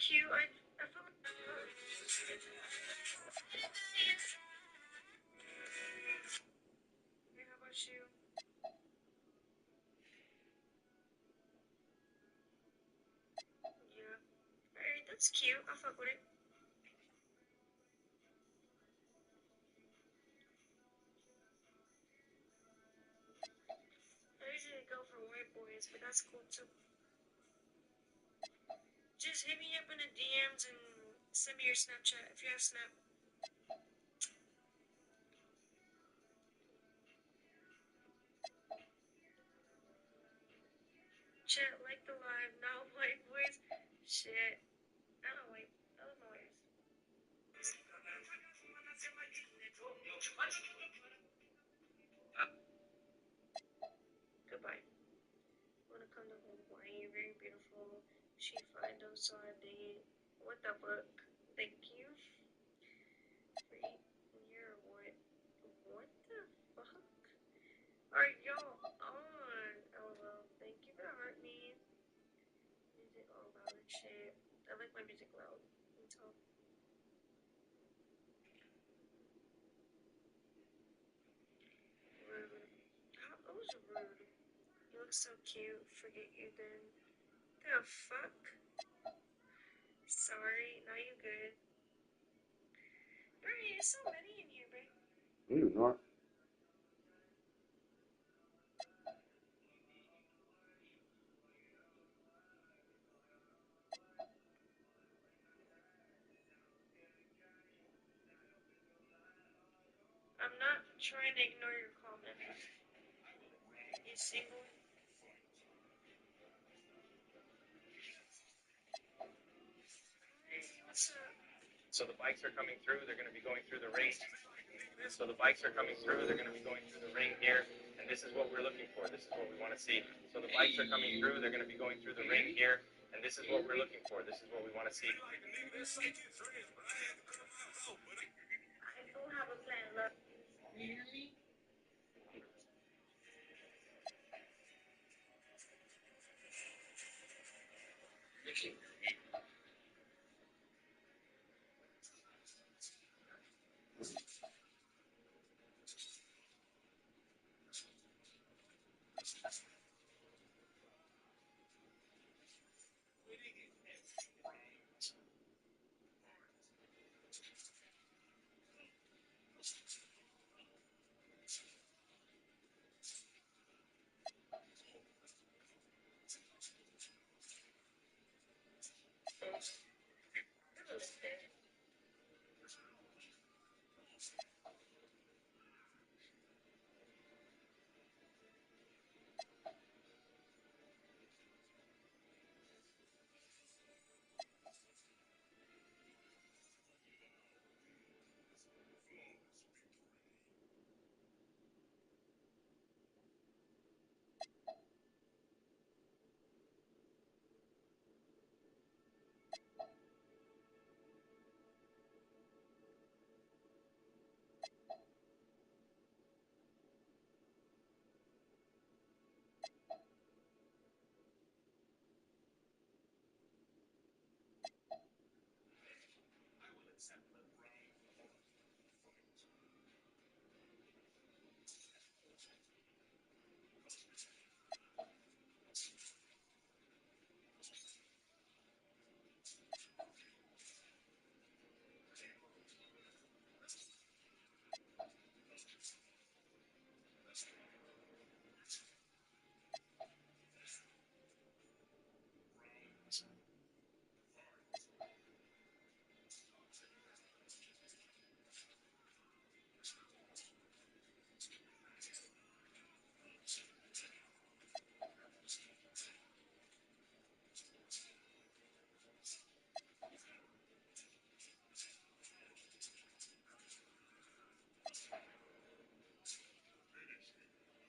cute. I feel like. Hey, how about you? Yeah. Alright, that's cute. I fuck with it. I usually go for white boys, but that's cool too. Just hit me up in the DMs and send me your Snapchat if you have Snap. Chat like the live, not white boys. Shit. I don't white. I love my whites. Goodbye. Wanna come to Hawaii? You're very beautiful. She fine though, so I date. What the fuck? Thank you. Free. You're what? What the fuck? Are y'all on? LOL. Thank you for hurting me. Music all loud and shit. I like my music loud. You can tell. Rude. How was rude? You look so cute. Forget you then. The fuck? Sorry. Now you good. Bro, there's so many in here, bro. You not. I'm not trying to ignore your comment. You single? Hey, what's up? So the bikes are coming through. They're going to be going through the ring. So the bikes are coming through. They're going to be going through the ring here. And this is what we're looking for. This is what we want to see. So the bikes are coming through. They're going to be going through the ring here. And this is what we're looking for. This is what we want to see. I do have a plan, look. You hear me?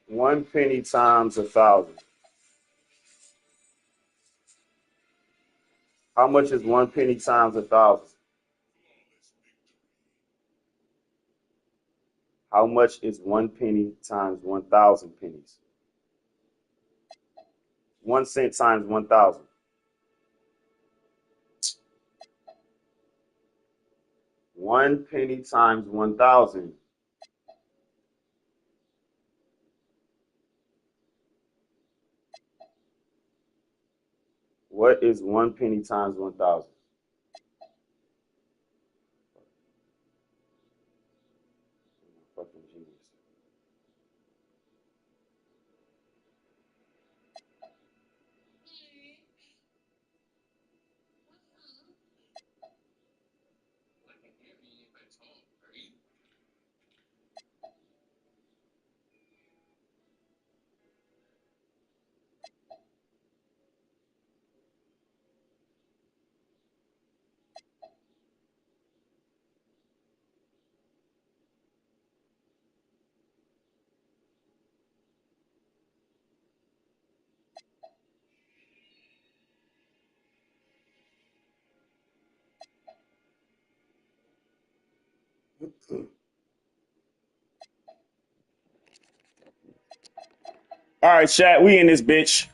One penny times 1,000. How much is one penny times 1,000? How much is one penny times 1,000 pennies? 1 cent times 1,000. 1 penny times 1,000. What is 1 penny times 1,000? Fucking genius. All right, chat. We in this bitch.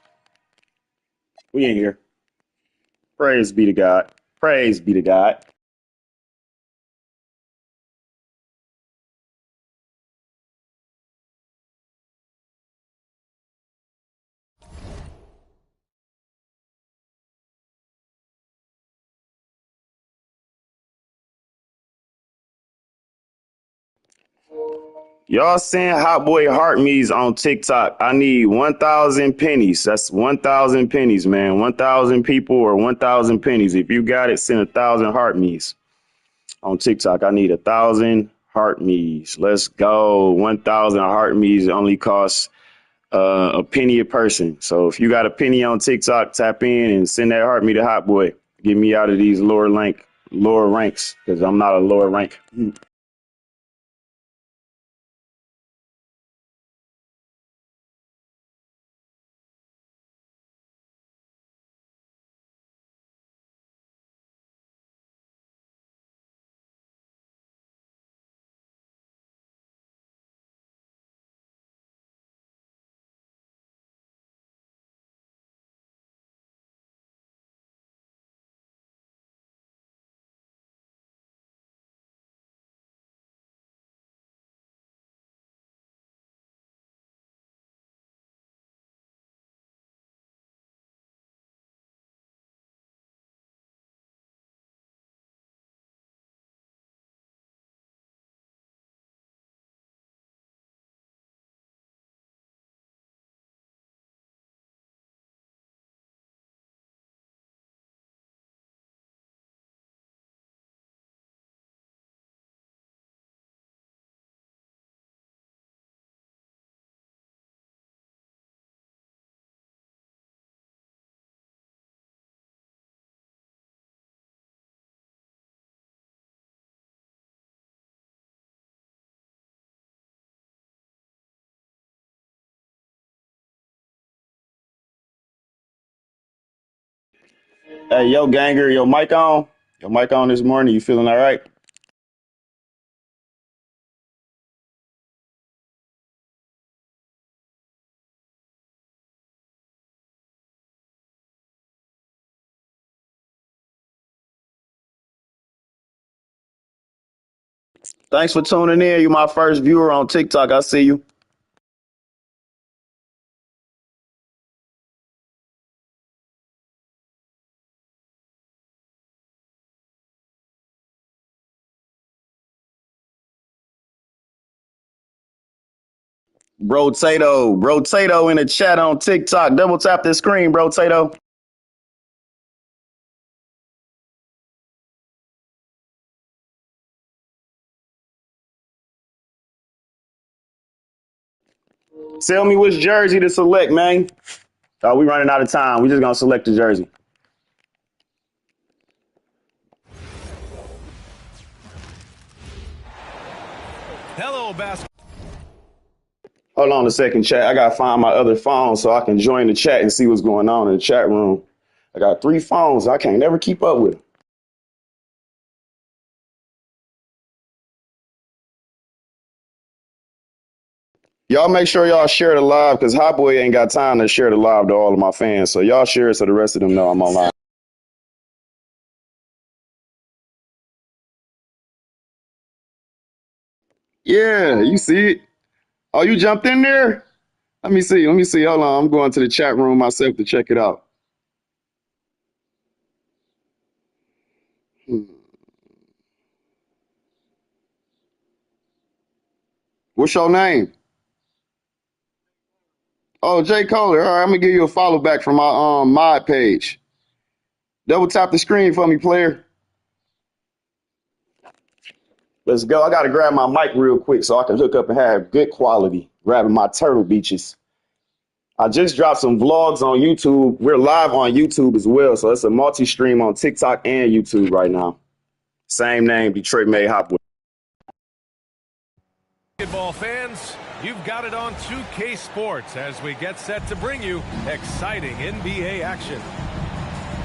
We in here. Praise be to God. Praise be to God. Y'all saying Hot Boy Heart Me's on TikTok. I need 1,000 pennies. That's 1,000 pennies, man. 1,000 people or 1,000 pennies. If you got it, send 1,000 Heart Me's on TikTok. I need 1,000 Heart Me's. Let's go. 1,000 Heart Me's only costs a penny a person. So if you got a penny on TikTok, tap in and send that Heart Me to Hot Boy. Get me out of these lower ranks because I'm not a lower rank. Hey, yo, ganger, your mic on? Your mic on this morning? You feeling all right? Thanks for tuning in. You're my first viewer on TikTok. I see you. Bro Tato in the chat on TikTok. Double tap the screen, Bro Tato. Tell me which jersey to select, man. Oh, we running out of time. We just gonna select the jersey. Hello, basketball. Hold on a second, chat. I gotta find my other phone so I can join the chat and see what's going on in the chat room. I got 3 phones. I can't never keep up with them. Y'all make sure y'all share the live because Hot Boy ain't got time to share the live to all of my fans. So y'all share it so the rest of them know I'm online. Yeah, you see it. Oh, you jumped in there? Let me see. Let me see. Hold on. I'm going to the chat room myself to check it out. Hmm. What's your name? Oh, Jay Kohler. All right, I'm gonna give you a follow back from my mod page. Double tap the screen for me, player. Let's go. I gotta grab my mic real quick so I can hook up and have good quality. Grabbing my turtle beaches. I just dropped some vlogs on YouTube. We're live on YouTube as well, so it's a multi-stream on TikTok and YouTube right now. Same name, Detroit Made Hotboy. Basketball fans, you've got it on 2K Sports as we get set to bring you exciting NBA action.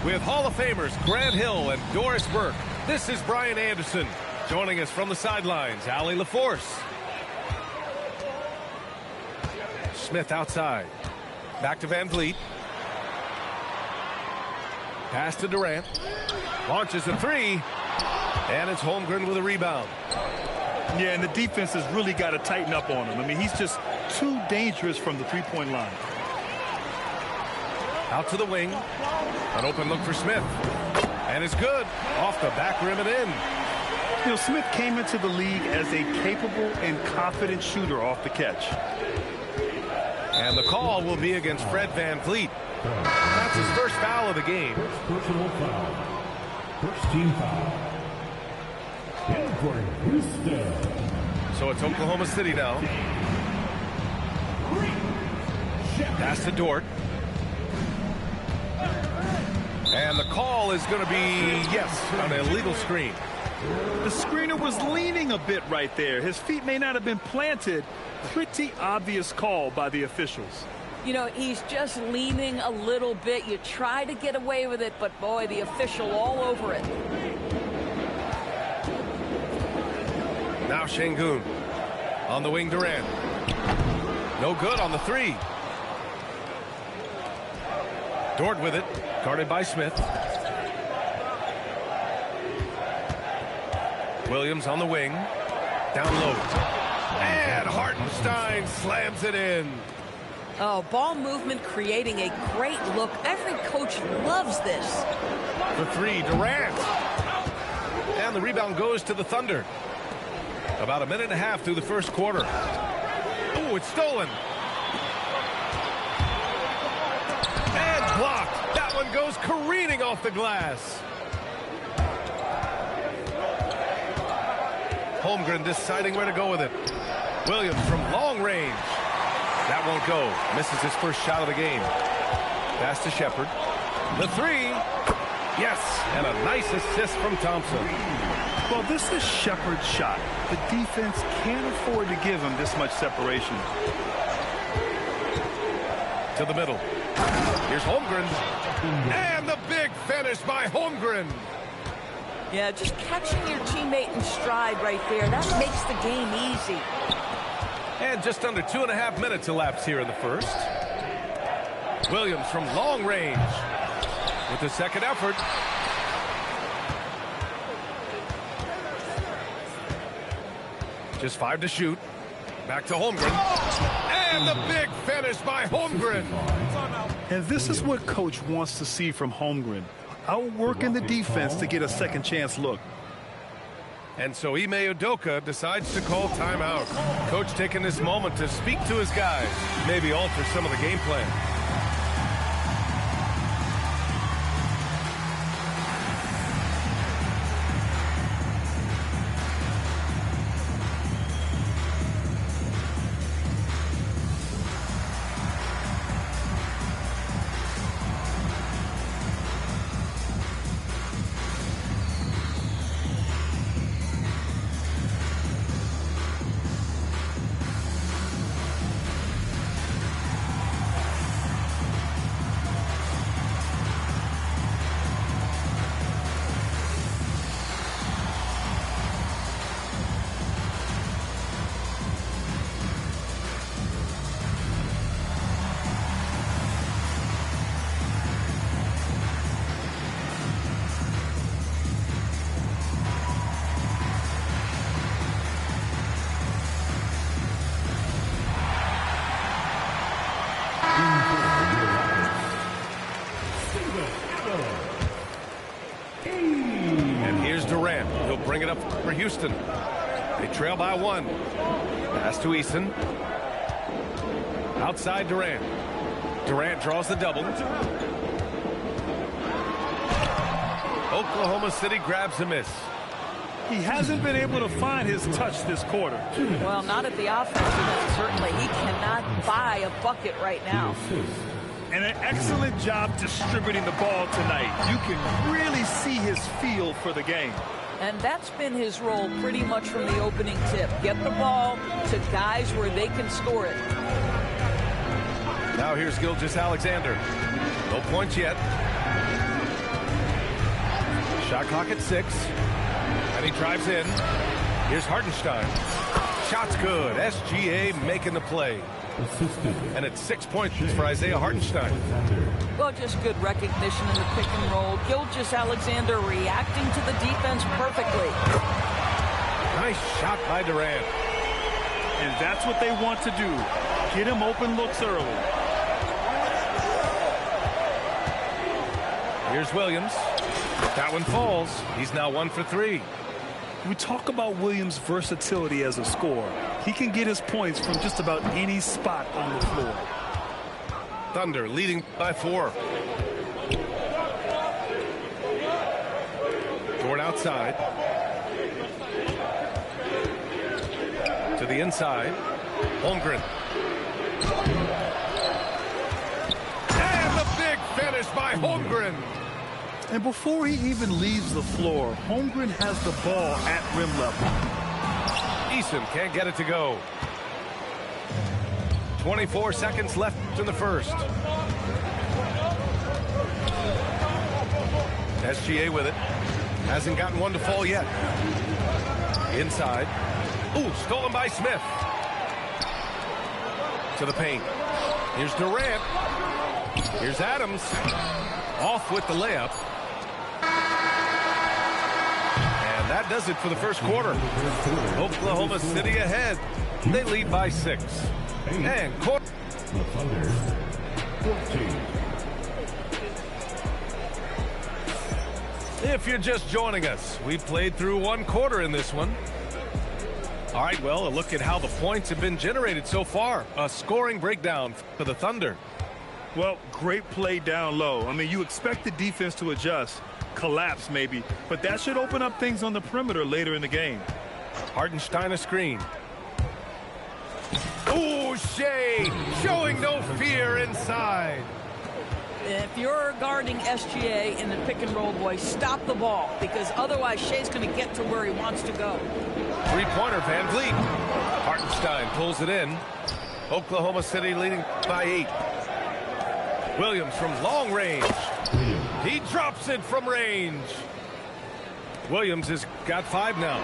With Hall of Famers Grant Hill and Doris Burke, this is Brian Anderson. Joining us from the sidelines, Allie LaForce. Smith outside. Back to Van Vliet. Pass to Durant. Launches a three. And it's Holmgren with a rebound. Yeah, and the defense has really got to tighten up on him. I mean, he's just too dangerous from the three-point line. Out to the wing. An open look for Smith. And it's good. Off the back rim and in. You know, Smith came into the league as a capable and confident shooter off the catch. And the call will be against Fred Van Vliet. That's his first foul of the game. Personal foul. First team foul. And for Houston. So it's Oklahoma City now. Pass to Dort. And the call is going to be, yes, an illegal screen. The screener was leaning a bit right there. His feet may not have been planted. Pretty obvious call by the officials. You know, he's just leaning a little bit. You try to get away with it, but boy, the official all over it. Now Şengün. On the wing, Durant. No good on the three. Dort with it. Guarded by Smith. Williams on the wing. Down low. And Hartenstein slams it in. Oh, ball movement creating a great look. Every coach loves this. The three, Durant. And the rebound goes to the Thunder. About a minute and a half through the first quarter. Oh, it's stolen. And blocked. That one goes careening off the glass. Holmgren deciding where to go with it. Williams from long range. That won't go. Misses his first shot of the game. Pass to Shepard. The three. Yes. And a nice assist from Thompson. Well, this is Shepard's shot. The defense can't afford to give him this much separation. To the middle. Here's Holmgren. And the big finish by Holmgren. Yeah, just catching your teammate in stride right there. That makes the game easy. And just under 2.5 minutes elapsed here in the first. Williams from long range with the second effort. Just 5 to shoot. Back to Holmgren. And the big finish by Holmgren. And this is what Coach wants to see from Holmgren. Outworking the defense to get a second chance look. And so Ime Udoka decides to call timeout. Coach taking this moment to speak to his guys, maybe alter some of the game plan. bring it up for Houston. They trail by 1. Pass to Eason. Outside Durant. Durant draws the double. Oklahoma City grabs a miss. He hasn't been able to find his touch this quarter. Well, not at the offensive end, certainly. He cannot buy a bucket right now. And an excellent job distributing the ball tonight. You can really see his feel for the game. And that's been his role pretty much from the opening tip. Get the ball to guys where they can score it. Now here's Gilgeous-Alexander. No points yet. Shot clock at 6. And he drives in. Here's Hartenstein. Shot's good. SGA making the play. And it's 6 points for Isaiah Hartenstein. Well, just good recognition in the pick and roll. Gilgeous-Alexander reacting to the defense perfectly. Nice shot by Durant. And that's what they want to do. Get him open looks early. Here's Williams. That one falls. He's now 1 for 3. We talk about Williams' versatility as a scorer. He can get his points from just about any spot on the floor. Thunder leading by 4. Dort outside. To the inside. Holmgren. And the big finish by Holmgren. And before he even leaves the floor, Holmgren has the ball at rim level. Eason can't get it to go. 24 seconds left in the first. SGA with it. Hasn't gotten one to fall yet. Inside. Ooh, stolen by Smith. To the paint. Here's Durant. Here's Adams. Off with the layup. And that does it for the first quarter. Oklahoma City ahead. They lead by 6. And quarter. If you're just joining us, we played through 1 quarter in this one. All right, well, a look at how the points have been generated so far. A scoring breakdown for the Thunder. Well, great play down low. I mean, you expect the defense to adjust, collapse maybe, but that should open up things on the perimeter later in the game. Hartenstein a screen. Ooh, Shea showing no fear inside. If you're guarding SGA in the pick and roll, boy, stop the ball, because otherwise Shea's going to get to where he wants to go. Three-pointer, Van Vliet. Hartenstein pulls it in. Oklahoma City leading by 8. Williams from long range. He drops it from range. Williams has got 5 now.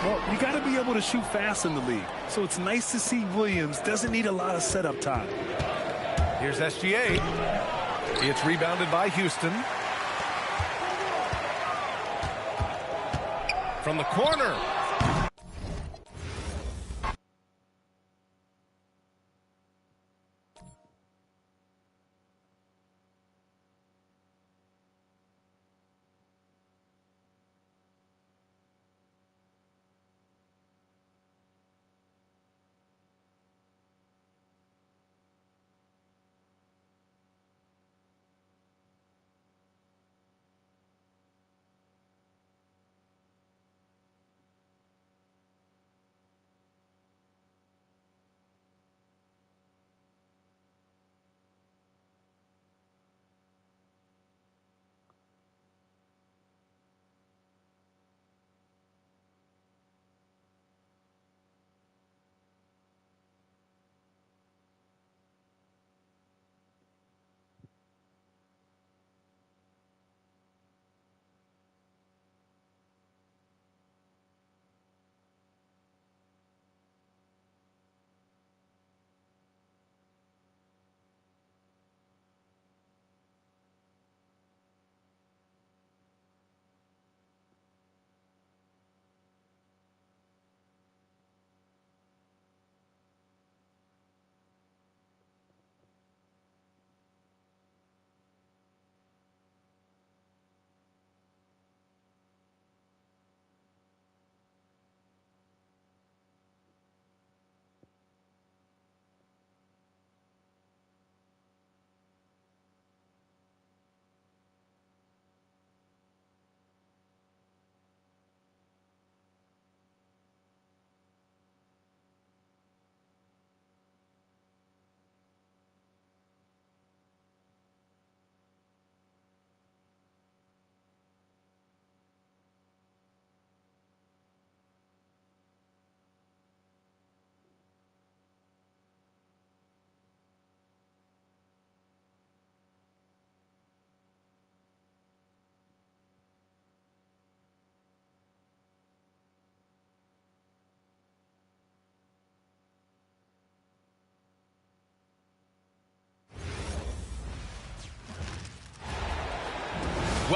Well, you got to be able to shoot fast in the league. So it's nice to see Williams doesn't need a lot of setup time. Here's SGA. It's rebounded by Houston. From the corner.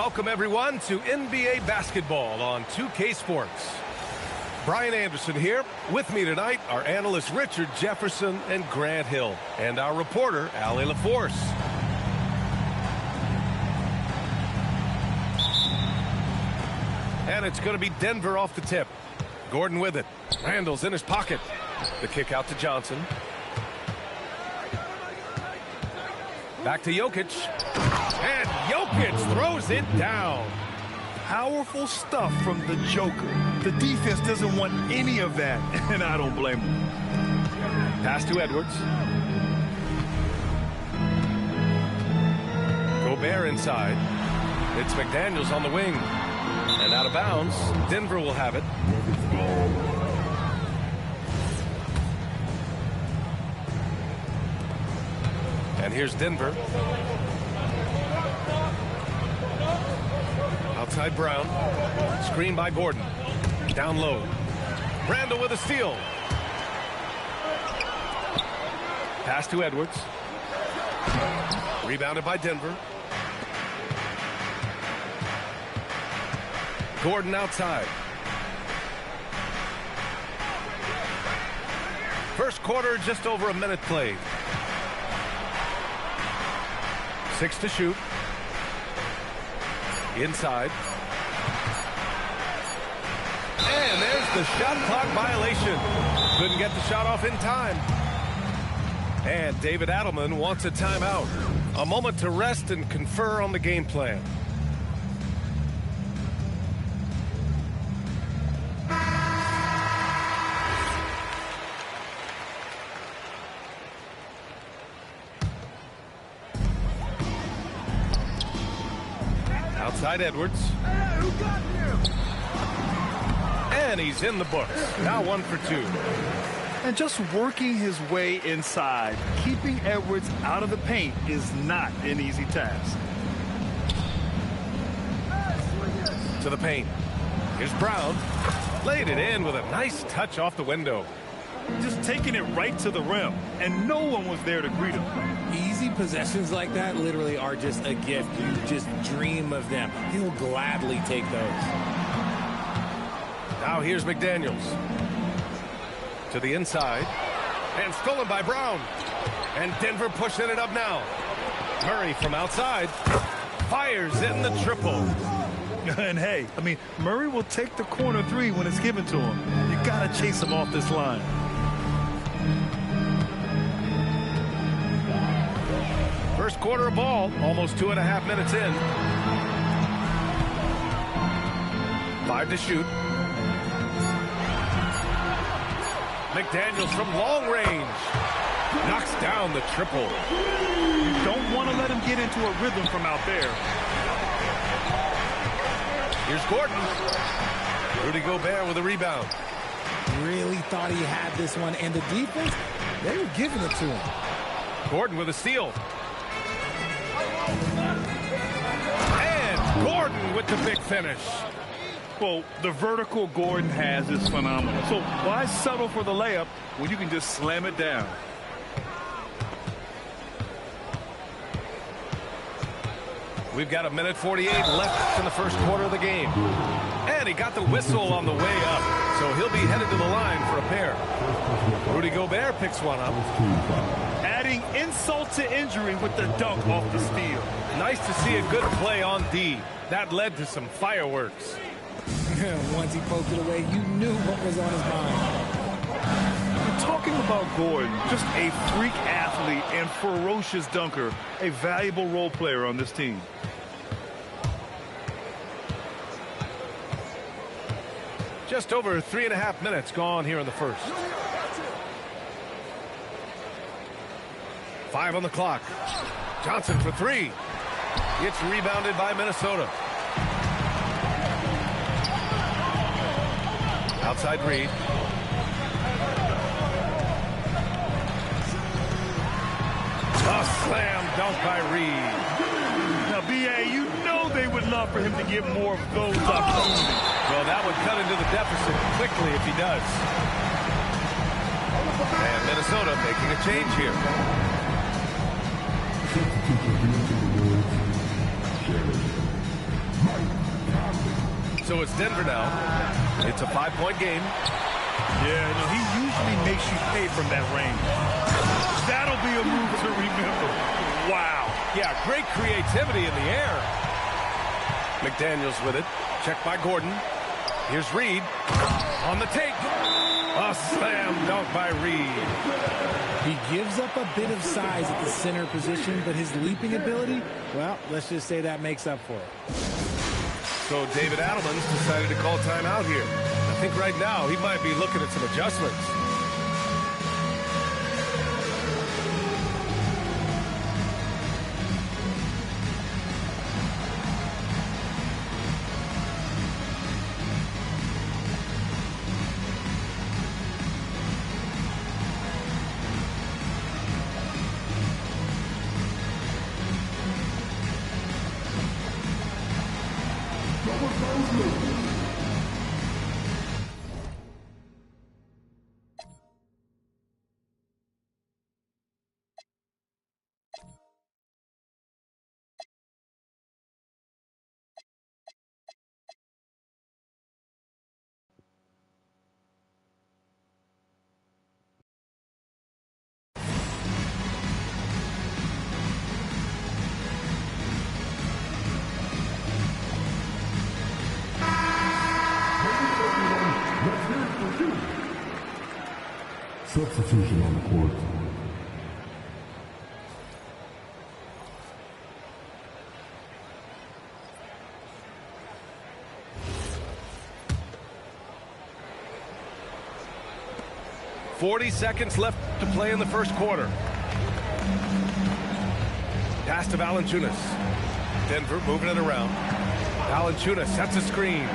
Welcome, everyone, to NBA basketball on 2K Sports. Brian Anderson here. With me tonight are analysts Richard Jefferson and Grant Hill, and our reporter, Allie LaForce. And it's going to be Denver off the tip. Gordon with it. Randall's in his pocket. The kick out to Johnson. Back to Jokic. And Jokic throws it down. Powerful stuff from the Joker. The defense doesn't want any of that, and I don't blame them. Pass to Edwards. Gobert inside. It's McDaniels on the wing. And out of bounds. Denver will have it. And here's Denver. Outside Brown. Screen by Gordon. Down low. Randall with a steal. Pass to Edwards. Rebounded by Denver. Gordon outside. First quarter, just over a minute played. 6 to shoot. Inside. And there's the shot clock violation. Couldn't get the shot off in time. And David Adelman wants a timeout. A moment to rest and confer on the game plan. Outside Edwards. And he's in the books. Now 1 for 2. And just working his way inside, keeping Edwards out of the paint is not an easy task. To the paint. Here's Brown. Laid it in with a nice touch off the window. Just taking it right to the rim, and no one was there to greet him. Easy possessions like that literally are just a gift. You just dream of them. He'll gladly take those. Now here's McDaniels. To the inside. And stolen by Brown. And Denver pushing it up now. Murray from outside. Fires in the triple. And hey, I mean, Murray will take the corner three when it's given to him. You got to chase him off this line. First quarter of ball, almost 2.5 minutes in. 5 to shoot. McDaniels from long range. Knocks down the triple. You don't want to let him get into a rhythm from out there. Here's Gordon. Rudy Gobert with a rebound. Really thought he had this one, and the defense, they were giving it to him. Gordon with a steal. And Gordon with the big finish. Well, the vertical Gordon has is phenomenal. So why settle for the layup when you can just slam it down? We've got 1:48 left in the first quarter of the game. And he got the whistle on the way up, so he'll be headed to the line for a pair. Rudy Gobert picks one up. Adding insult to injury with the dunk off the steal. Nice to see a good play on D. That led to some fireworks. Once he poked it away, you knew what was on his mind. Talking about Gordon, just a freak athlete and ferocious dunker, a valuable role player on this team. Just over 3.5 minutes gone here in the first. 5 on the clock. Johnson for 3. It's rebounded by Minnesota. Outside Reed. A slam dunk by Reed. Now, B.A., you know they would love for him to get more of those opportunities. Well, that would cut into the deficit quickly if he does. And Minnesota making a change here. So it's Denver now. It's a 5-point game. Yeah, no, he usually makes you pay from that range. That'll be a move to remember. Wow. Yeah, great creativity in the air. McDaniels with it. Checked by Gordon. Here's Reed. On the take. A slam dunk by Reed. He gives up a bit of size at the center position, but his leaping ability, well, let's just say that makes up for it. So David Adelman's decided to call timeout here. I think right now he might be looking at some adjustments. Substitution on the court. .40 left to play in the first quarter. Pass to Valanciunas. Denver moving it around. Valanciunas sets a screen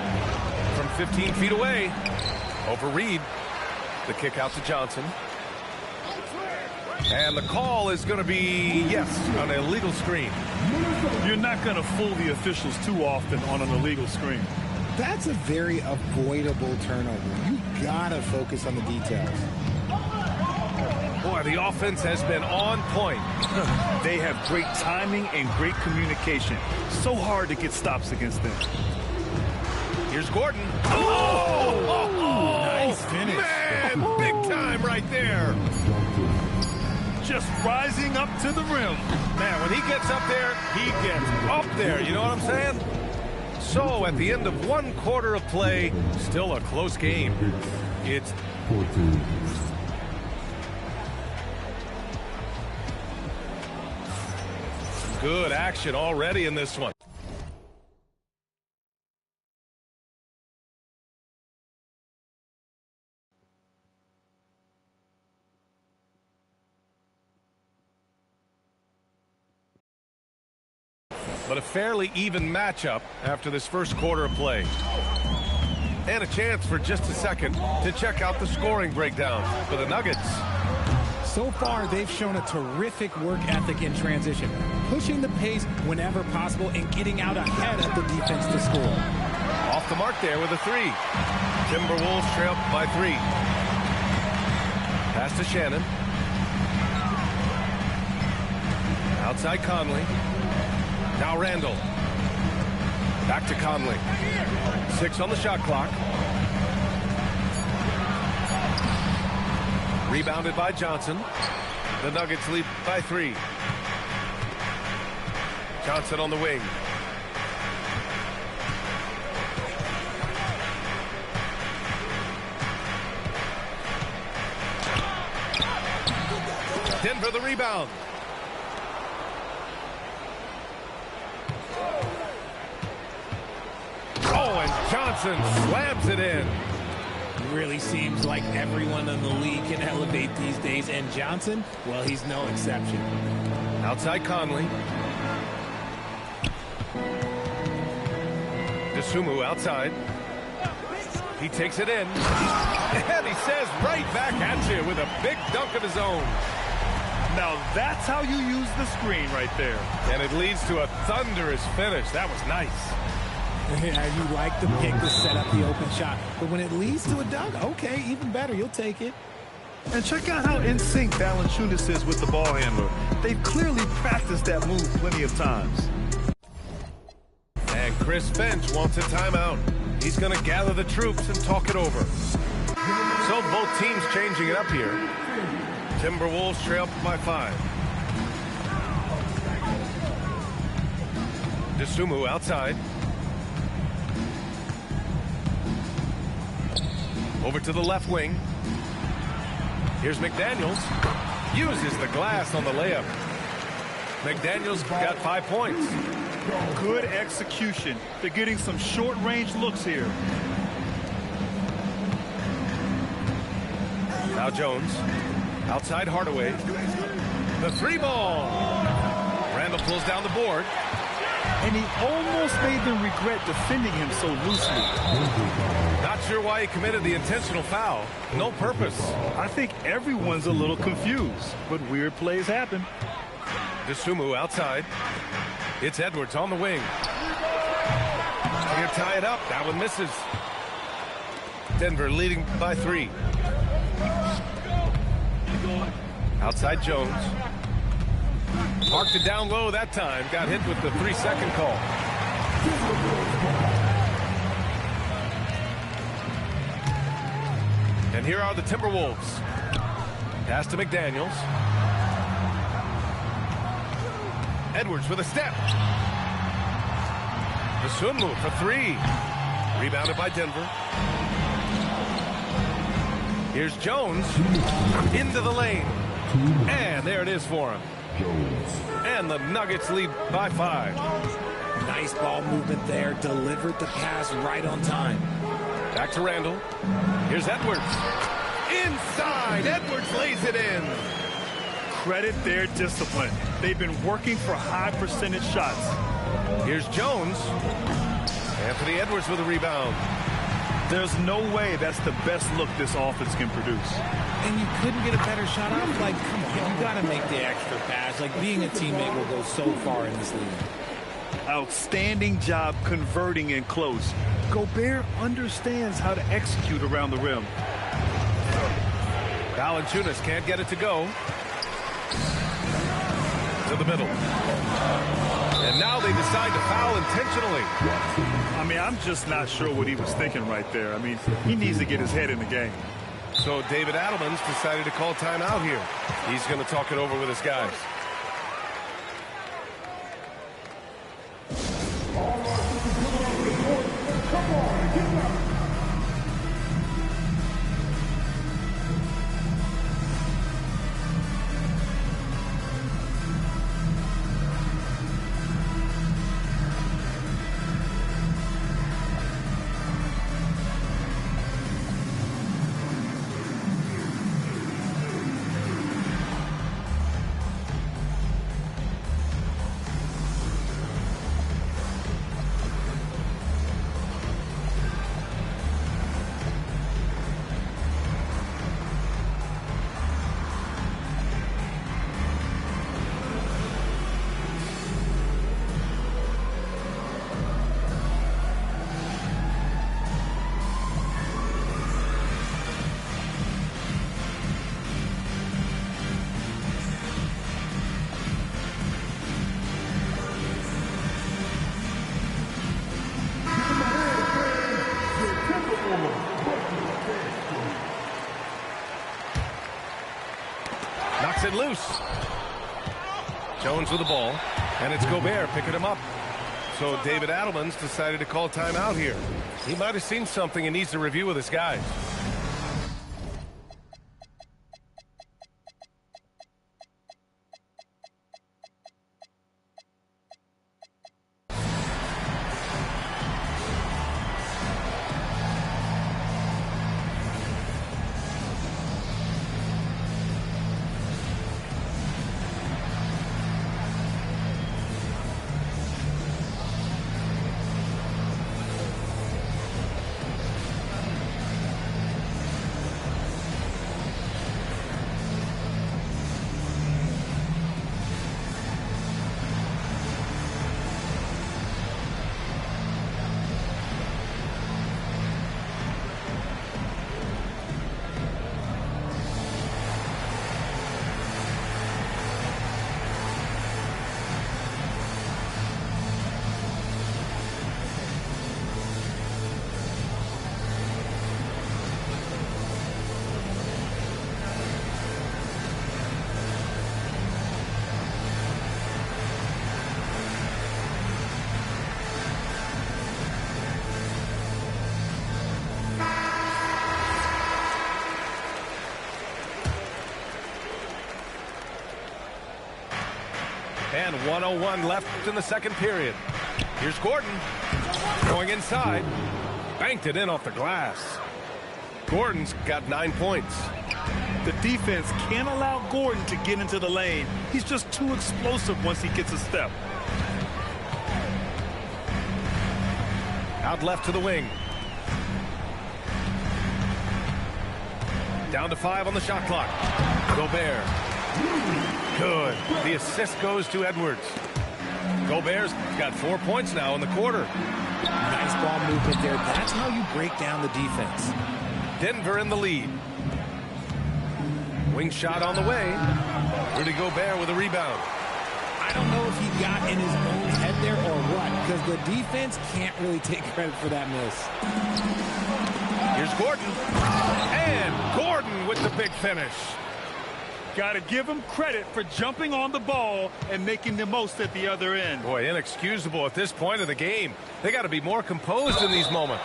from 15 feet away. Over Reed. The kick out to Johnson. And the call is going to be, yes, an illegal screen. You're not going to fool the officials too often on an illegal screen. That's a very avoidable turnover. You gotta focus on the details. Boy, the offense has been on point. They have great timing and great communication. So hard to get stops against them. Here's Gordon. Oh! Nice finish. Man, big time right there. Just rising up to the rim. Man, when he gets up there, he gets up there. You know what I'm saying? So, at the end of one quarter of play, still a close game. It's 14. good action already in this one. But a fairly even matchup after this first quarter of play. And a chance for just a second to check out the scoring breakdown for the Nuggets. So far, they've shown a terrific work ethic in transition, pushing the pace whenever possible and getting out ahead of the defense to score. Off the mark there with a three. Timberwolves trail by 3. Pass to Shannon. Outside Conley. Now Randall. Back to Conley. 6 on the shot clock. Rebounded by Johnson. The Nuggets lead by 3. Johnson on the wing. Denver the rebound. Oh, and Johnson slams it in. Really seems like everyone in the league can elevate these days, and Johnson, well, he's no exception. Outside Conley. DeSumo outside. He takes it in. And he says right back at you with a big dunk of his own. Now that's how you use the screen right there. And it leads to a thunderous finish. That was nice. Yeah, you like the pick to set up the open shot. But when it leads to a dunk, okay, even better. You'll take it. And check out how in sync Valanciunas is with the ball handler. They've clearly practiced that move plenty of times. And Chris Finch wants a timeout. He's going to gather the troops and talk it over. So both teams changing it up here. Timberwolves trail by 5. DeSumo outside. Over to the left wing. Here's McDaniels. Uses the glass on the layup. McDaniels got 5 points. Good execution. They're getting some short-range looks here. Now Jones. Outside Hardaway. The 3-ball. Randall pulls down the board. And he almost made them regret defending him so loosely. Not sure why he committed the intentional foul. No purpose. I think everyone's a little confused, but weird plays happen. DeSumo outside. It's Edwards on the wing. Here, tie it up. That one misses. Denver leading by 3. Outside Jones. Marked it down low that time. Got hit with the 3-second call. And here are the Timberwolves. Pass to McDaniels. Edwards with a step. The swim move for 3. Rebounded by Denver. Here's Jones. Into the lane. And there it is for him. And the Nuggets lead by 5. Nice ball movement there. Delivered the pass right on time. Back to Randall. Here's Edwards. Inside. Edwards lays it in. Credit their discipline. They've been working for high percentage shots. Here's Jones. Anthony Edwards with a rebound. There's no way that's the best look this offense can produce. And you couldn't get a better shot off? Like, come on, you got to make the extra pass. Like, being a teammate will go so far in this league. Outstanding job converting in close. Gobert understands how to execute around the rim. Valanciunas can't get it to go. To the middle. And now they decide to foul intentionally. I mean, I'm just not sure what he was thinking right there. I mean, he needs to get his head in the game. So David Adelman's decided to call timeout here. He's going to talk it over with his guys. Knocks it loose. Jones with the ball, and it's Gobert picking him up. So David Adelman's decided to call timeout here. He might have seen something and needs to review with his guys. And 1:01 left in the second period. Here's Gordon going inside. Banked it in off the glass. Gordon's got 9 points. The defense can't allow Gordon to get into the lane. He's just too explosive once he gets a step. Out left to the wing. Down to 5 on the shot clock. Gobert. Good. The assist goes to Edwards. Gobert's got 4 points now in the quarter. Nice ball movement there. That's how you break down the defense. Denver in the lead. Wing shot on the way. Rudy Gobert with a rebound. I don't know if he got in his own head there or what, because the defense can't really take credit for that miss. Here's Gordon. And Gordon with the big finish. Got to give him credit for jumping on the ball and making the most at the other end. Boy, inexcusable at this point of the game. They got to be more composed in these moments.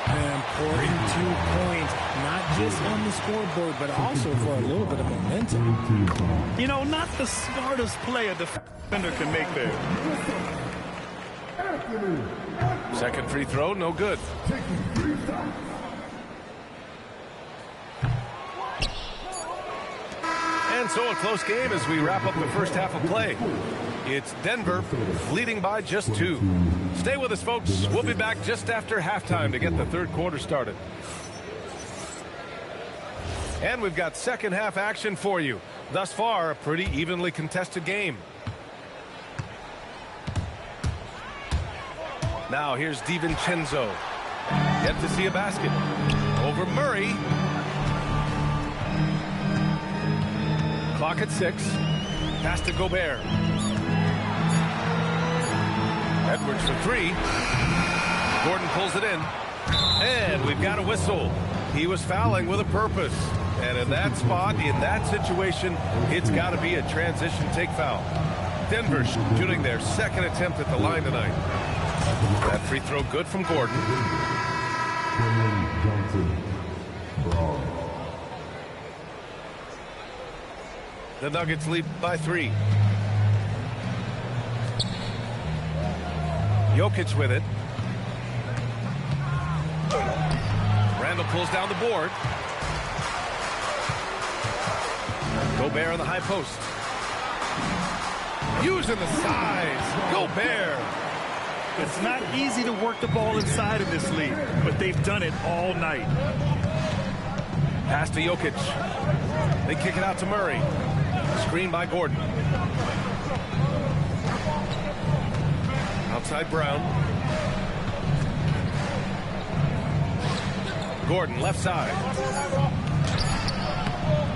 An important 2 points, not just on the scoreboard, but also for a little bit of momentum. You know, not the smartest play a defender can make there. Second free throw, no good. And so a close game as we wrap up the first half of play. It's Denver leading by just 2. Stay with us, folks. We'll be back just after halftime to get the third quarter started. And we've got second half action for you. Thus far, a pretty evenly contested game. Now here's DiVincenzo. Yet to see a basket. Over Murray. Clock at 6. Pass to Gobert. Edwards for 3. Gordon pulls it in. And we've got a whistle. He was fouling with a purpose. And in that spot, in that situation, it's got to be a transition take foul. Denver shooting their second attempt at the line tonight. That free throw good from Gordon. The Nuggets lead by 3. Jokic with it. Randall pulls down the board. Gobert on the high post. Using the size. Gobert. It's not easy to work the ball inside in this league, but they've done it all night. Pass to Jokic. They kick it out to Murray. Screen by Gordon. Outside Brown. Gordon left side.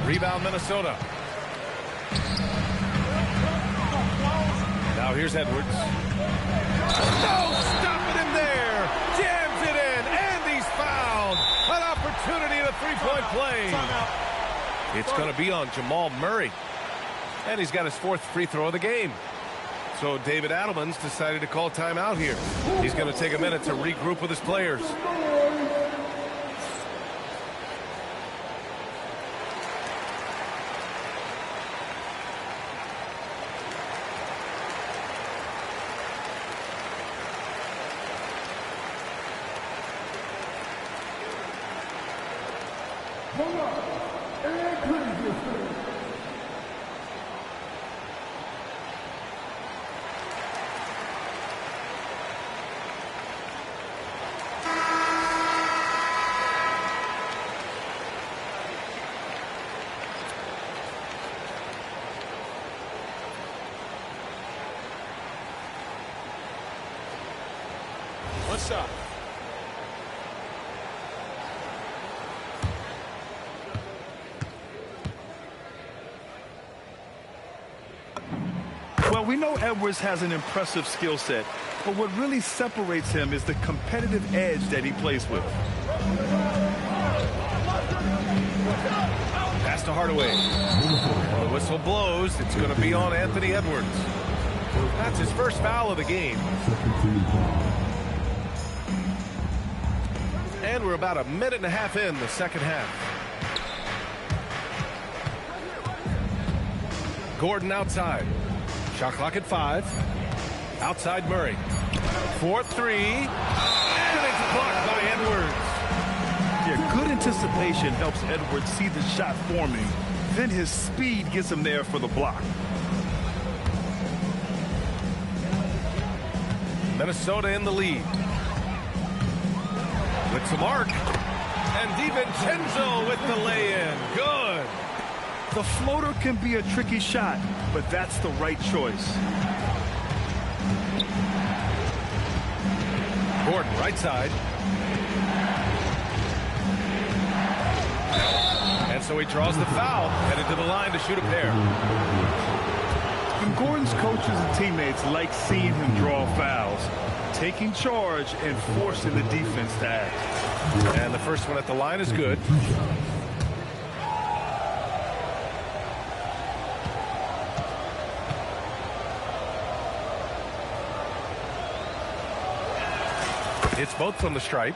Rebound Minnesota. Now here's Edwards. No, stopping him there. Jams it in, and he's fouled. An opportunity at a three-point play. It's going to be on Jamal Murray. And he's got his 4th free throw of the game. So David Adelman's decided to call timeout here. He's going to take a minute to regroup with his players. What's up? Well, we know Edwards has an impressive skill set, but what really separates him is the competitive edge that he plays with. Pass to Hardaway. When the whistle blows, it's going to be on Anthony Edwards. That's his first foul of the game. And we're about a minute and a half in the second half. Gordon outside. Shot clock at 5. Outside Murray. 4-3. And it's blocked by Edwards. Yeah, good anticipation helps Edwards see the shot forming. Then his speed gets him there for the block. Minnesota in the lead. With some arc. And DiVincenzo with the lay-in. Good. The floater can be a tricky shot, but that's the right choice. Gordon, right side. And so he draws the foul, headed to the line to shoot a pair. And Gordon's coaches and teammates like seeing him draw fouls, taking charge and forcing the defense to act. And the first one at the line is good. It's both from the stripe.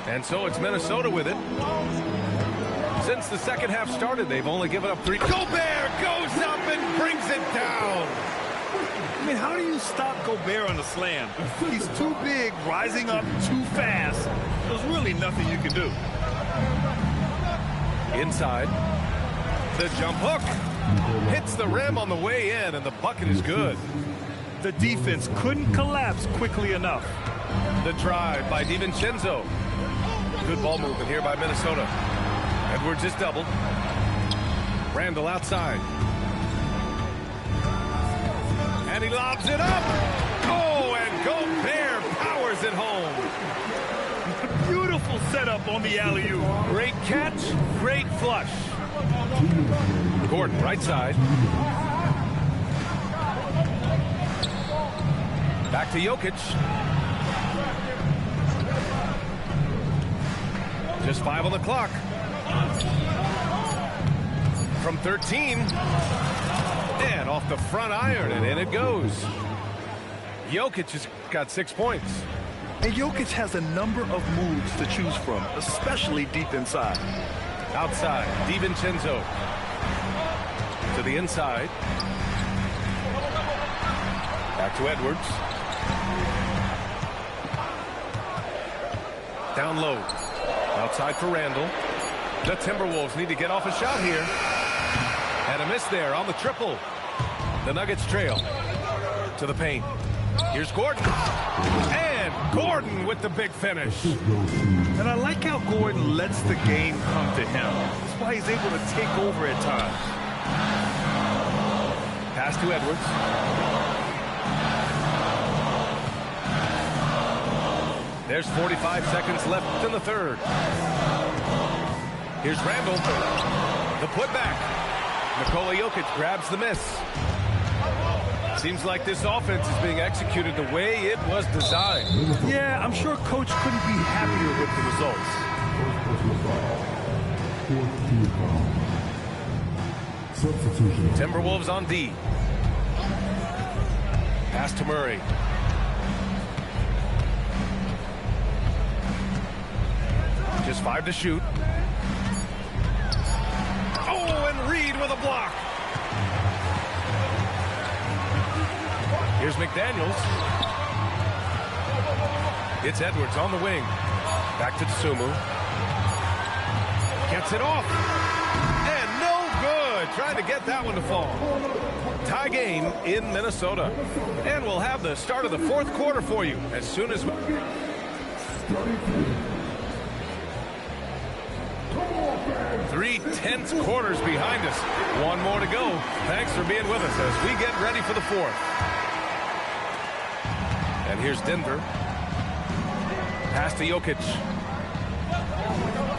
And so it's Minnesota with it. Since the second half started, they've only given up 3. Gobert goes up and brings it down. I mean, how do you stop Gobert on a slam? He's too big, rising up too fast. There's really nothing you can do. Inside. The jump hook. Hits the rim on the way in, and the bucket is good. The defense couldn't collapse quickly enough. The drive by DiVincenzo. Good ball movement here by Minnesota. Edwards is doubled. Randall outside. And he lobs it up. Oh, and Gobert powers it home. Beautiful setup on the alley-oop. Great catch, great flush. Gordon, right side. Back to Jokic. Just 5 on the clock. From 13. And off the front iron, and in it goes. Jokic has got 6 points. And Jokic has a number of moves to choose from, especially deep inside. Outside, DiVincenzo. To the inside. Back to Edwards. Down low. Outside for Randall. The Timberwolves need to get off a shot here. And a miss there on the triple. The Nuggets trail to the paint. Here's Gordon. And Gordon with the big finish. And I like how Gordon lets the game come to him. That's why he's able to take over at times. Pass to Edwards. There's 45 seconds left in the third. Here's Randall. The putback. Nikola Jokic grabs the miss. Seems like this offense is being executed the way it was designed. Yeah, I'm sure Coach couldn't be happier with the results. Substitution. Timberwolves on D. Pass to Murray. Just 5 to shoot. Oh, and Reed with a block. Here's McDaniels. It's Edwards on the wing. Back to Tsumu. Gets it off. And no good. Trying to get that one to fall. Tie game in Minnesota. And we'll have the start of the fourth quarter for you as soon as... 3/10 quarters behind us. One more to go. Thanks for being with us as we get ready for the fourth. And here's Denver. Pass to Jokic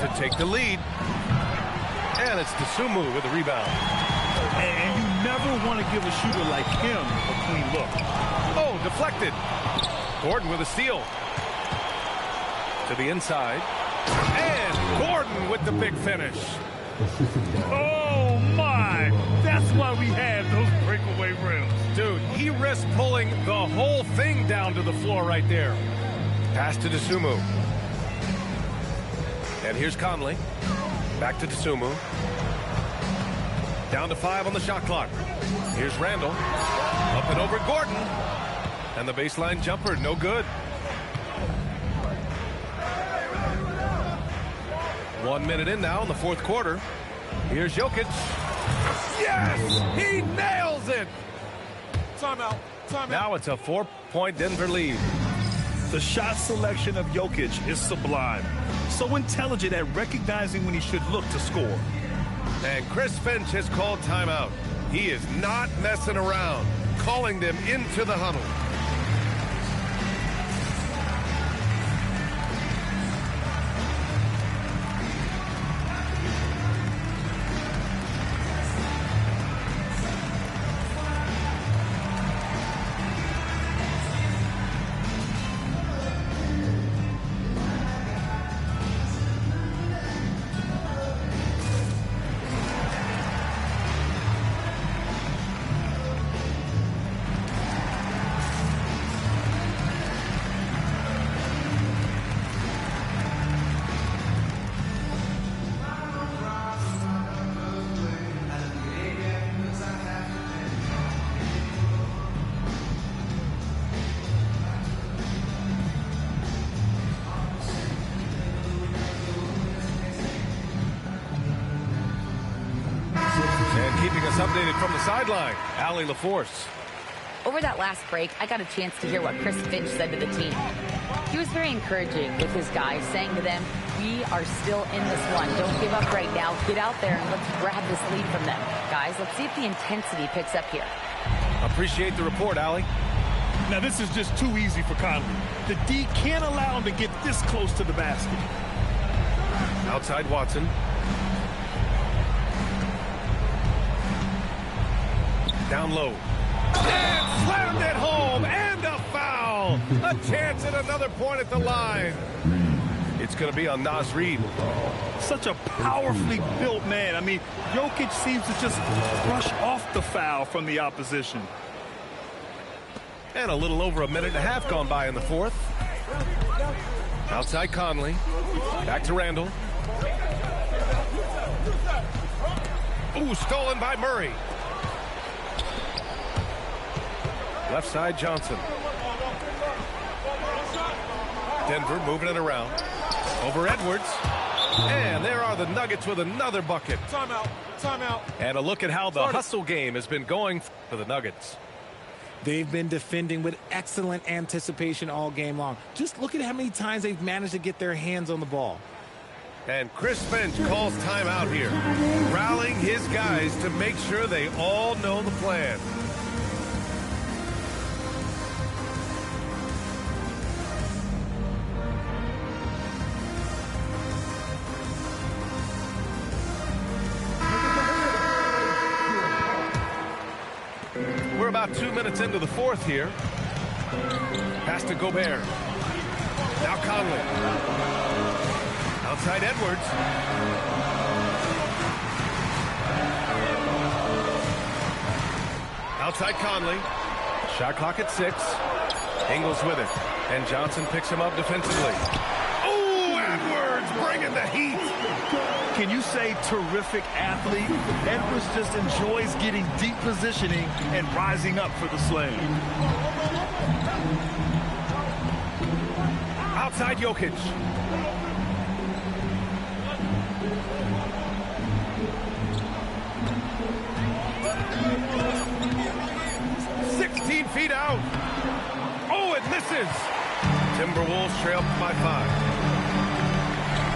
to take the lead. And it's Tsumu with the rebound. And you never want to give a shooter like him a clean look. Oh, deflected. Gordon with a steal. To the inside. And Gordon with the big finish. Oh, my. That's why we have those breakaway rims. Dude, he risked pulling the whole thing down to the floor right there. Pass to Tsumu. And here's Conley. Back to Tsumu. Down to 5 on the shot clock. Here's Randall. Up and over Gordon. And the baseline jumper, no good. 1 minute in now in the fourth quarter. Here's Jokic. Yes! He nails it! Timeout. Now it's a 4-point Denver lead. The shot selection of Jokic is sublime. So intelligent at recognizing when he should look to score. And Chris Finch has called timeout. He is not messing around, calling them into the huddle. Keeping us updated from the sideline, Allie LaForce. Over that last break, I got a chance to hear what Chris Finch said to the team. He was very encouraging with his guys, saying to them, we are still in this one. Don't give up right now. Get out there and let's grab this lead from them. Guys, let's see if the intensity picks up here. Appreciate the report, Allie. Now, this is just too easy for Conley. The D can't allow him to get this close to the basket. Outside Watson. Down low. And slammed it home, and a foul. A chance at another point at the line. It's going to be on Naz Reid. Such a powerfully built man. I mean, Jokic seems to just brush off the foul from the opposition. And a little over a minute and a half gone by in the fourth. Outside Conley. Back to Randall. Ooh, stolen by Murray. Left side, Johnson. Denver moving it around. Over Edwards. And there are the Nuggets with another bucket. Timeout. And a look at how the hustle game has been going for the Nuggets. They've been defending with excellent anticipation all game long. Just look at how many times they've managed to get their hands on the ball. And Chris Finch calls timeout here, rallying his guys to make sure they all know the plan. We're about 2 minutes into the fourth here. Pass to Gobert. Now Conley. Outside Edwards. Outside Conley. Shot clock at 6. Ingles with it. And Johnson picks him up defensively. Oh, Edwards bringing the heat. Can you say terrific athlete? Edwards just enjoys getting deep positioning and rising up for the slam. Outside Jokic. Feet out. Oh, it misses. Timberwolves trail by 5.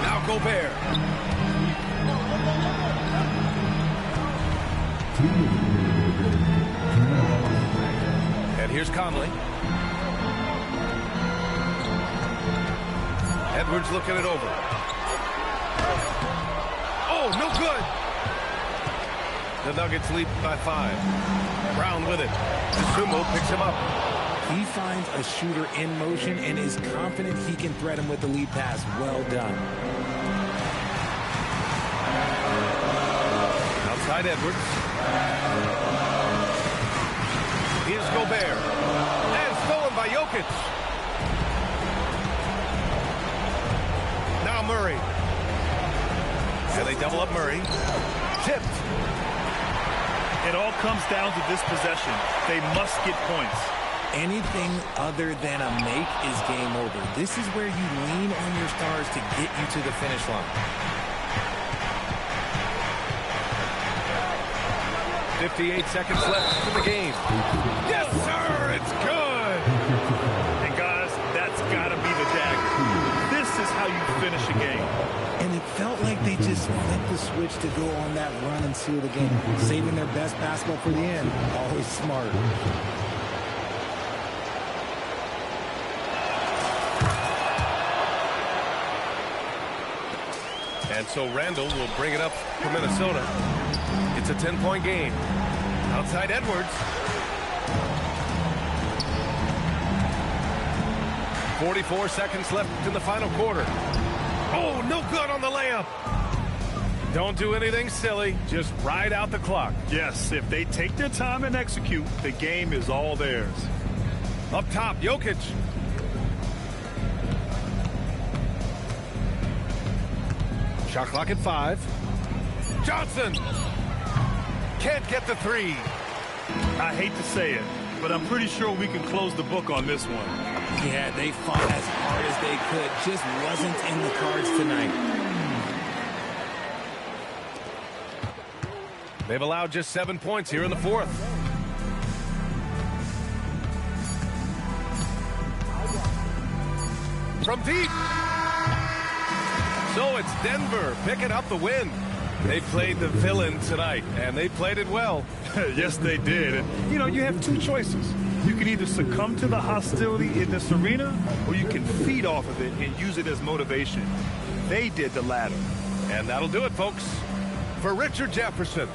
Now Gobert. And here's Conley. Edwards looking it over. Oh, no good. The Nuggets lead by 5. Brown with it. Sumo picks him up. He finds a shooter in motion and is confident he can thread him with the lead pass. Well done. Outside Edwards. Here's Gobert. And stolen by Jokic. Now Murray. And they double up Murray. Tipped. It all comes down to this possession. They must get points. Anything other than a make is game over. This is where you lean on your stars to get you to the finish line. 58 seconds left in the game. Yes, sir, it's good. And guys, that's got to be the dagger. This is how you finish a game. And it felt like they just flipped the switch to go on that run and seal the game, saving their best basketball for the end. Always smart. And so Randall will bring it up for Minnesota. It's a 10-point game. Outside Edwards. 44 seconds left in the final quarter. Oh, no good on the layup. Don't do anything silly. Just ride out the clock. Yes, if they take their time and execute, the game is all theirs. Up top, Jokic. Shot clock at 5. Johnson can't get the three. I hate to say it, but I'm pretty sure we can close the book on this one. Yeah, they fought as hard as they could. Just wasn't in the cards tonight. They've allowed just 7 points here in the fourth. From deep. So it's Denver picking up the win. They played the villain tonight, and they played it well. Yes, they did. And, you know, you have two choices. You can either succumb to the hostility in this arena, or you can feed off of it and use it as motivation. They did the latter. And that'll do it, folks. For Richard Jefferson.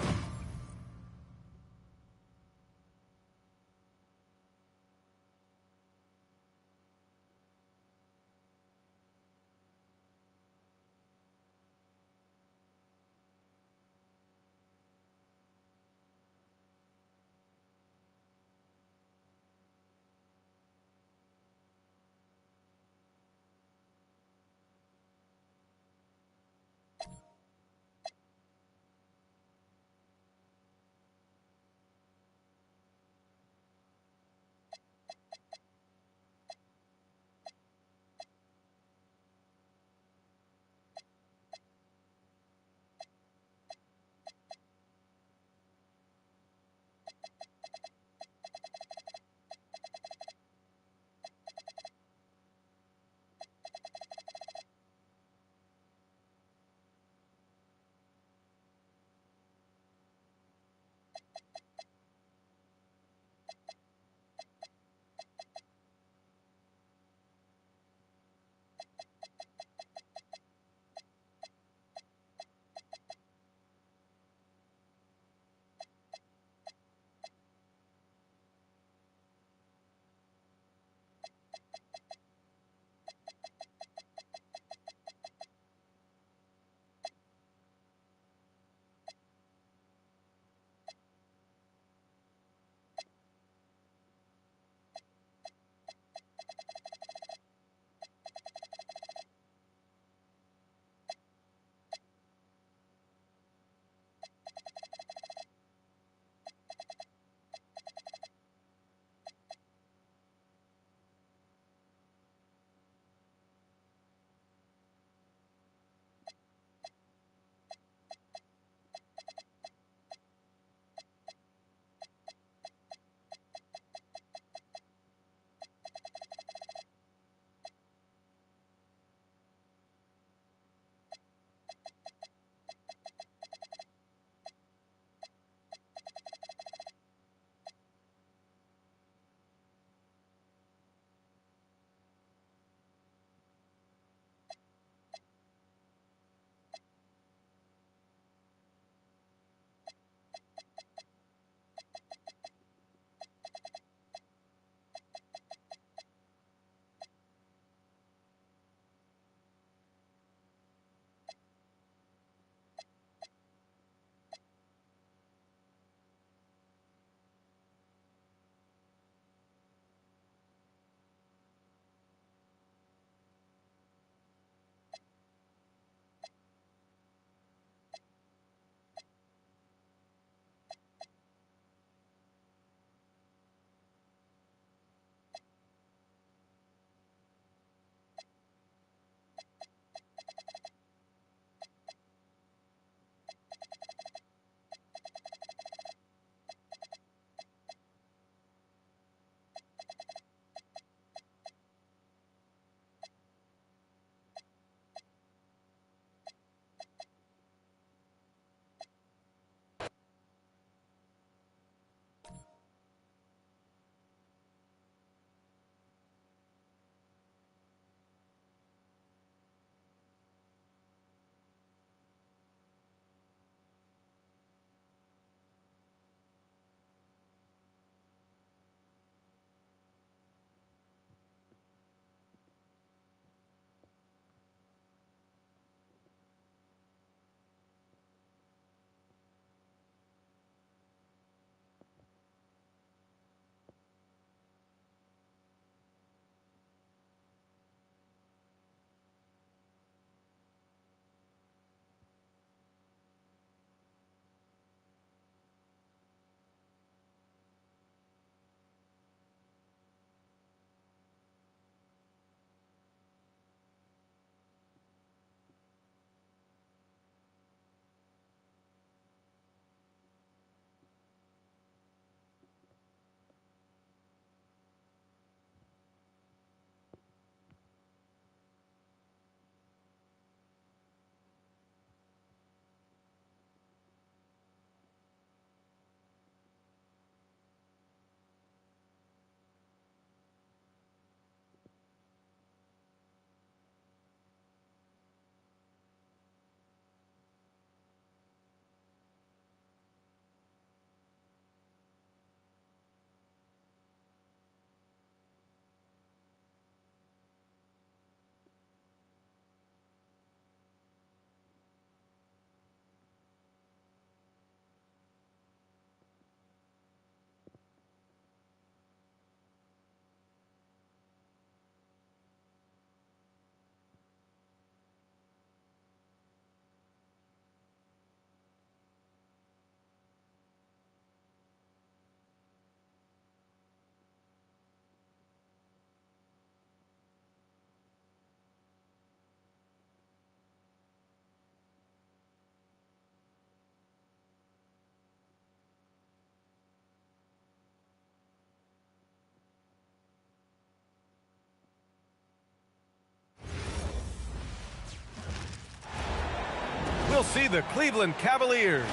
we'll see the Cleveland Cavaliers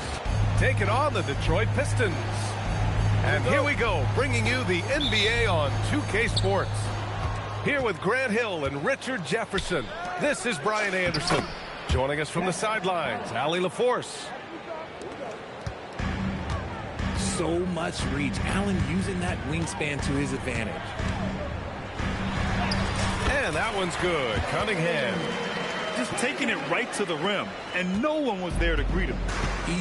taking on the Detroit Pistons. And here we go, bringing you the NBA on 2K Sports. Here with Grant Hill and Richard Jefferson, this is Brian Anderson. Joining us from the sidelines, Allie LaForce. So much reach. Allen using that wingspan to his advantage. And that one's good. Cunningham. Just taking it right to the rim, and no one was there to greet him.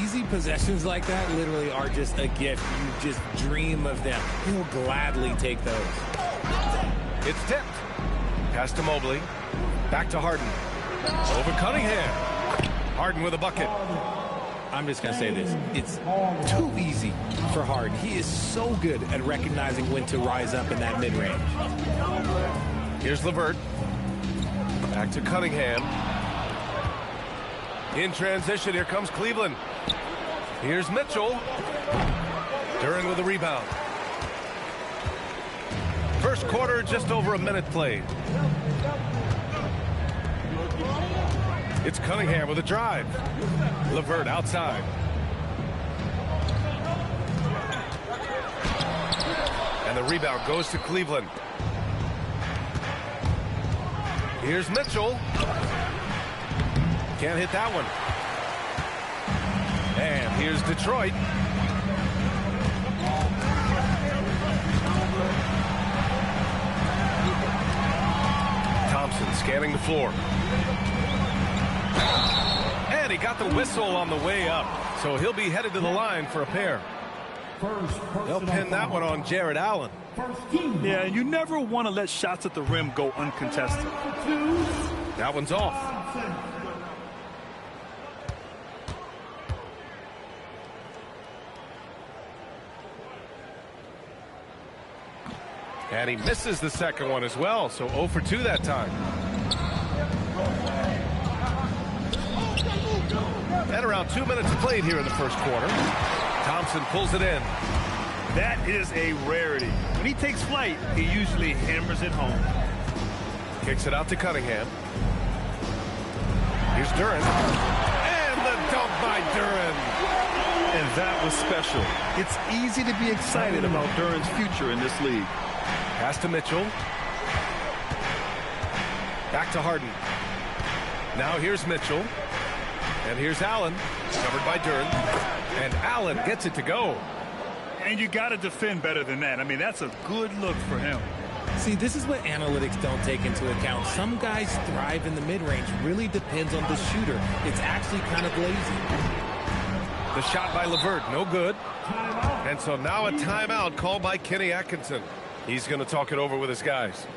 Easy possessions like that literally are just a gift. You just dream of them. He'll gladly take those. It's tipped. Pass to Mobley. Back to Harden. Over Cunningham. Harden with a bucket. I'm just going to say this. It's too easy for Harden. He is so good at recognizing when to rise up in that mid-range. Here's LeVert. Back to Cunningham. In transition, here comes Cleveland. Here's Mitchell. Duren with a rebound. First quarter, just over a minute played. It's Cunningham with a drive. LeVert outside. And the rebound goes to Cleveland. Here's Mitchell. Can't hit that one. And here's Detroit. Thompson scanning the floor. And he got the whistle on the way up. So he'll be headed to the line for a pair. They'll pin that one on Jared Allen. Yeah, you never want to let shots at the rim go uncontested. That one's off. And he misses the second one as well, so 0 for 2 that time. And around 2 minutes played here in the first quarter. Thompson pulls it in. That is a rarity. When he takes flight, he usually hammers it home. Kicks it out to Cunningham. Here's Duren. And the dunk by Duren. And that was special. It's easy to be excited about Duren's future in this league. Pass to Mitchell. Back to Harden. Now here's Mitchell. And here's Allen. Covered by Duren. And Allen gets it to go. And you got to defend better than that. I mean, that's a good look for him. See, this is what analytics don't take into account. Some guys thrive in the mid-range. Really depends on the shooter. It's actually kind of lazy. The shot by LeVert, no good. And so now a timeout called by Kenny Atkinson. He's going to talk it over with his guys.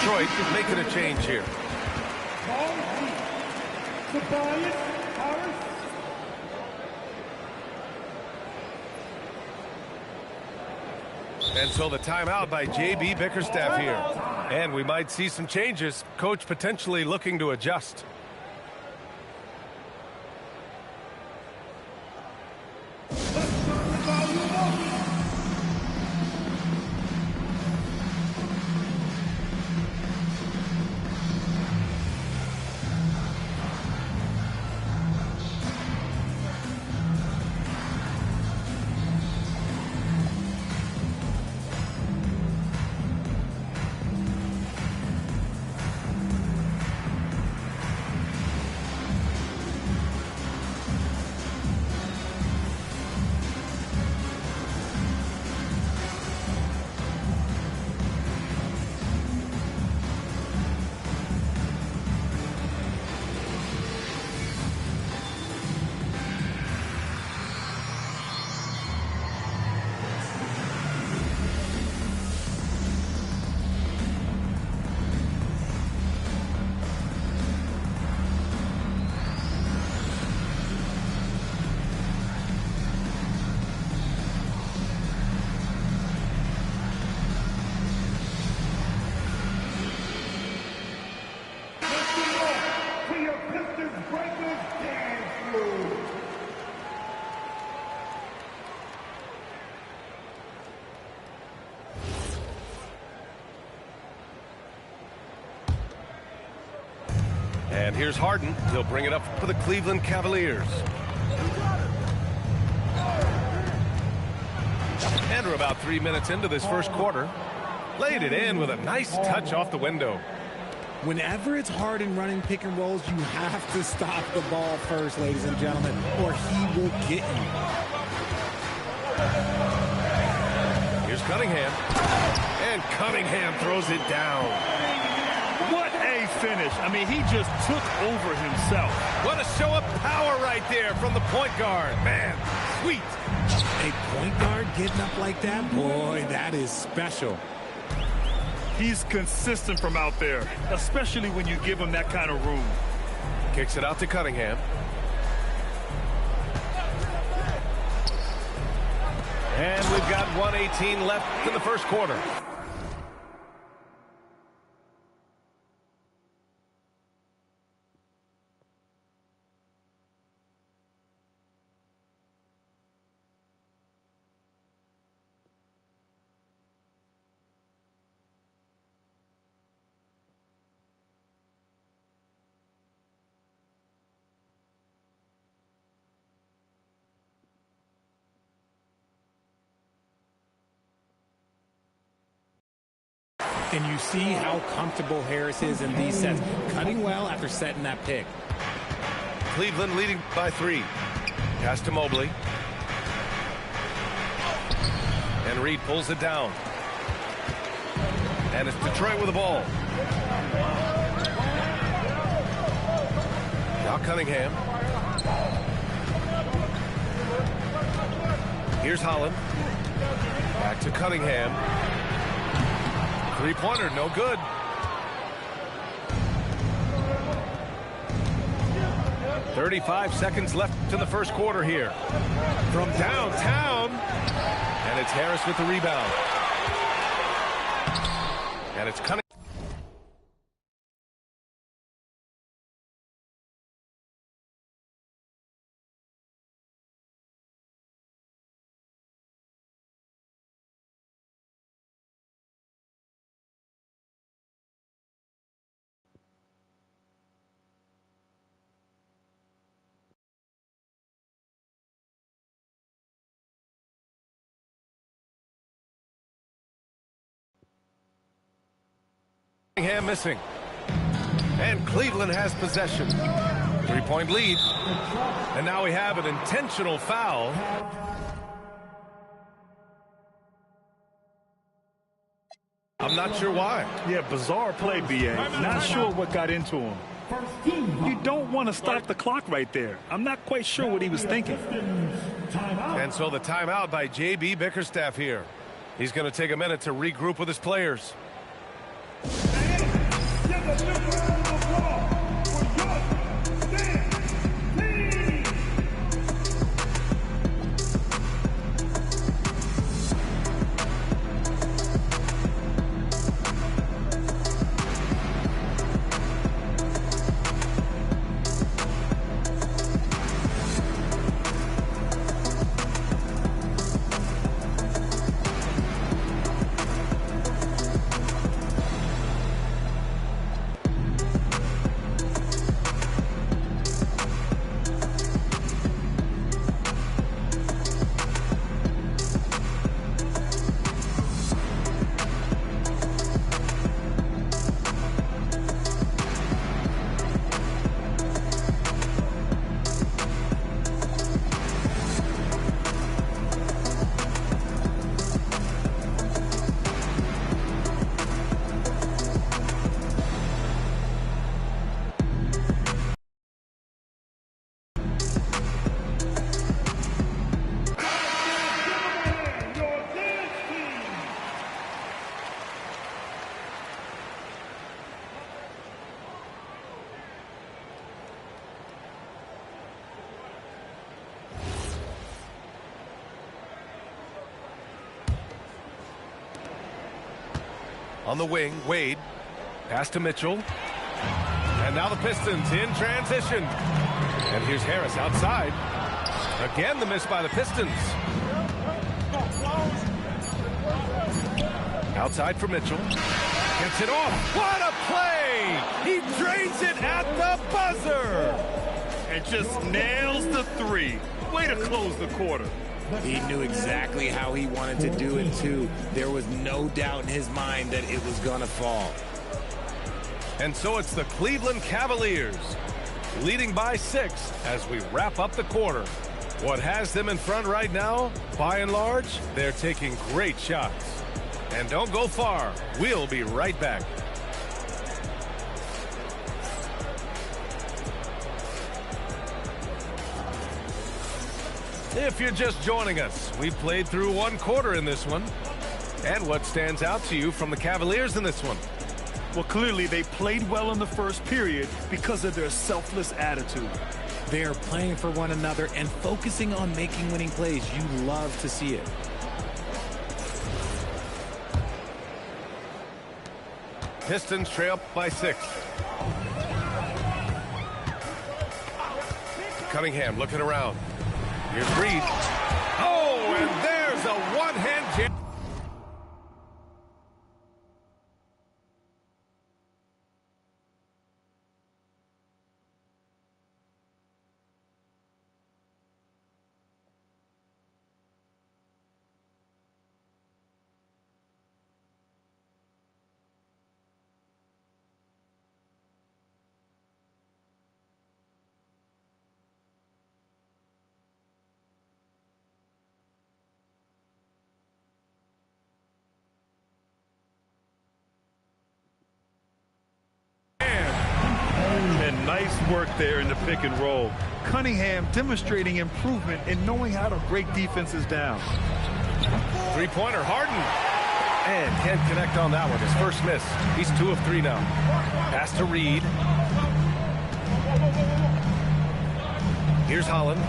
Detroit is making a change here. And so the timeout by J.B. Bickerstaff here. And we might see some changes. Coach potentially looking to adjust. And here's Harden. He'll bring it up for the Cleveland Cavaliers. And we're about 3 minutes into this first quarter. Laid it in with a nice touch off the window. Whenever it's Harden running pick and rolls, you have to stop the ball first, ladies and gentlemen, or he will get you. Here's Cunningham. And Cunningham throws it down. What a finish. I mean, he just took over himself. What a show of power right there from the point guard. Man, sweet. A point guard getting up like that? Boy, that is special. He's consistent from out there, especially when you give him that kind of room. Kicks it out to Cunningham. And we've got 1:18 left in the first quarter. And you see how comfortable Harris is in these sets, cutting well after setting that pick. Cleveland leading by 3. Pass to Mobley. And Reed pulls it down. And it's Detroit with the ball. Now Cunningham. Here's Holland. Back to Cunningham. Three-pointer, no good. "35 seconds left in the first quarter here. From downtown. And it's Harris with the rebound. And it's Cunningham. Cunningham missing. And Cleveland has possession. 3-point lead. And now we have an intentional foul. I'm not sure why. Yeah, bizarre play, B.A. Not sure what got into him. You don't want to stop the clock right there. I'm not quite sure what he was thinking. And so the timeout by J.B. Bickerstaff here. He's going to take a minute to regroup with his players. On the wing, Wade. Pass to Mitchell. And now the Pistons in transition. And here's Harris outside. Again, the miss by the Pistons. Outside for Mitchell. Gets it off. What a play! He drains it at the buzzer. And just nails the three. Way to close the quarter. He knew exactly how he wanted to do it, too. There was no doubt in his mind that it was going to fall. And so it's the Cleveland Cavaliers leading by 6 as we wrap up the quarter. What has them in front right now, by and large, they're taking great shots. And don't go far. We'll be right back. If you're just joining us, we've played through 1 quarter in this one. And what stands out to you from the Cavaliers in this one? Well, clearly they played well in the first period because of their selfless attitude. They're playing for one another and focusing on making winning plays. You love to see it. Pistons trail by 6. Cunningham looking around. Here's Reed. Oh, and there's a one-hand jam. And nice work there in the pick and roll. Cunningham demonstrating improvement in knowing how to break defenses down. Three-pointer, Harden. And can't connect on that one. His first miss. He's 2 of 3 now. Pass to Reed. Here's Holland.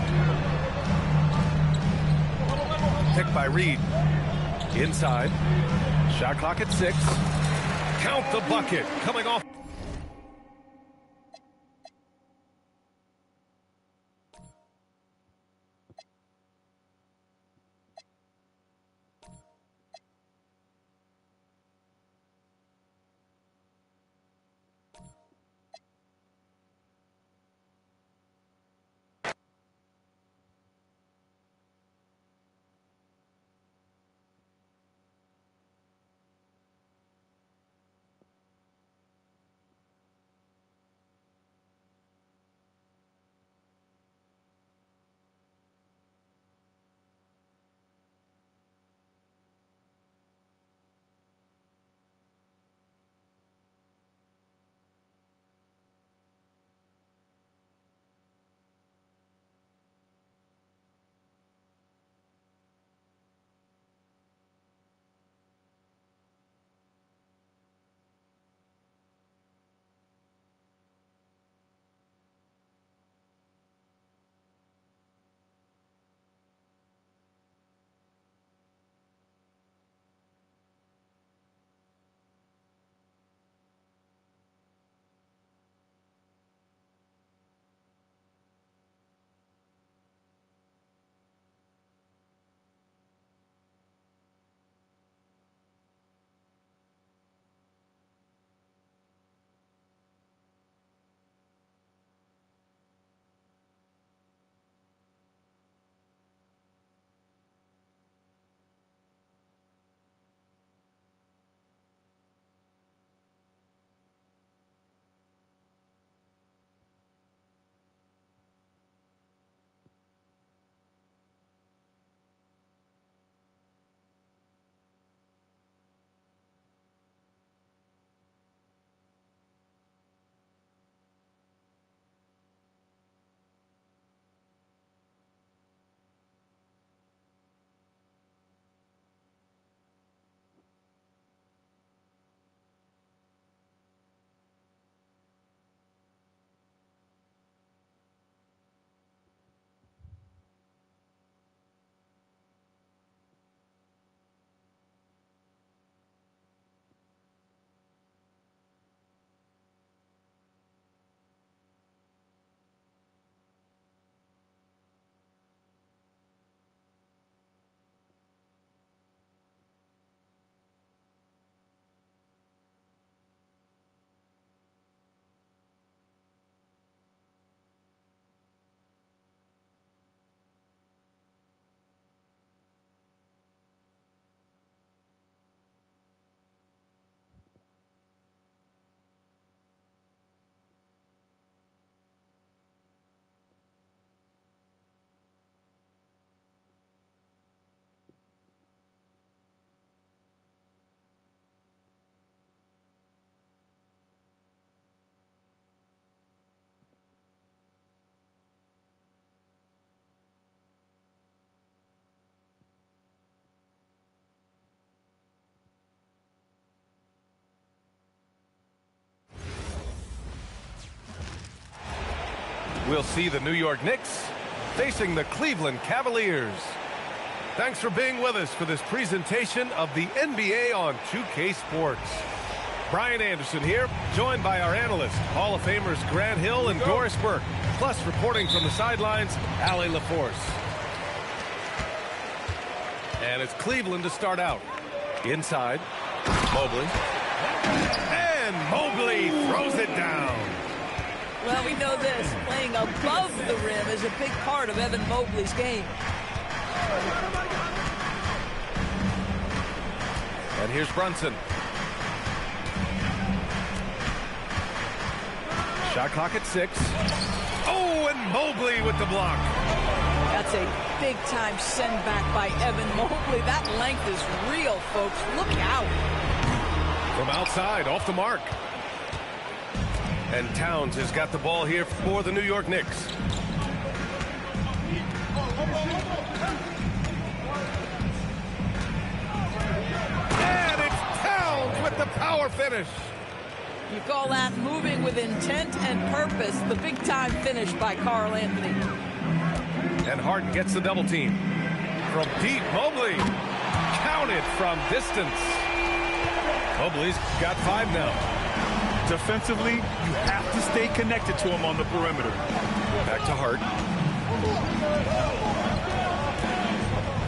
Picked by Reed. Inside. Shot clock at 6. Count the bucket. Coming off. we'll see the New York Knicks facing the Cleveland Cavaliers. Thanks for being with us for this presentation of the NBA on 2K Sports. Brian Anderson here, joined by our analysts, Hall of Famers Grant Hill and Doris Burke, plus reporting from the sidelines, Allie LaForce. And it's Cleveland to start out. Inside, Mobley. And Mobley throws it down. Well, we know this. Playing above the rim is a big part of Evan Mobley's game. And here's Brunson. Shot clock at 6. Oh, and Mobley with the block. That's a big-time send-back by Evan Mobley. That length is real, folks. Look out. From outside, off the mark. And Towns has got the ball here for the New York Knicks. And it's Towns with the power finish. You call that moving with intent and purpose. The big-time finish by Karl Anthony. And Harden gets the double team. From deep, Mobley. Counted from distance. Mobley's got 5 now. Defensively, you have to stay connected to him on the perimeter. Back to Hart.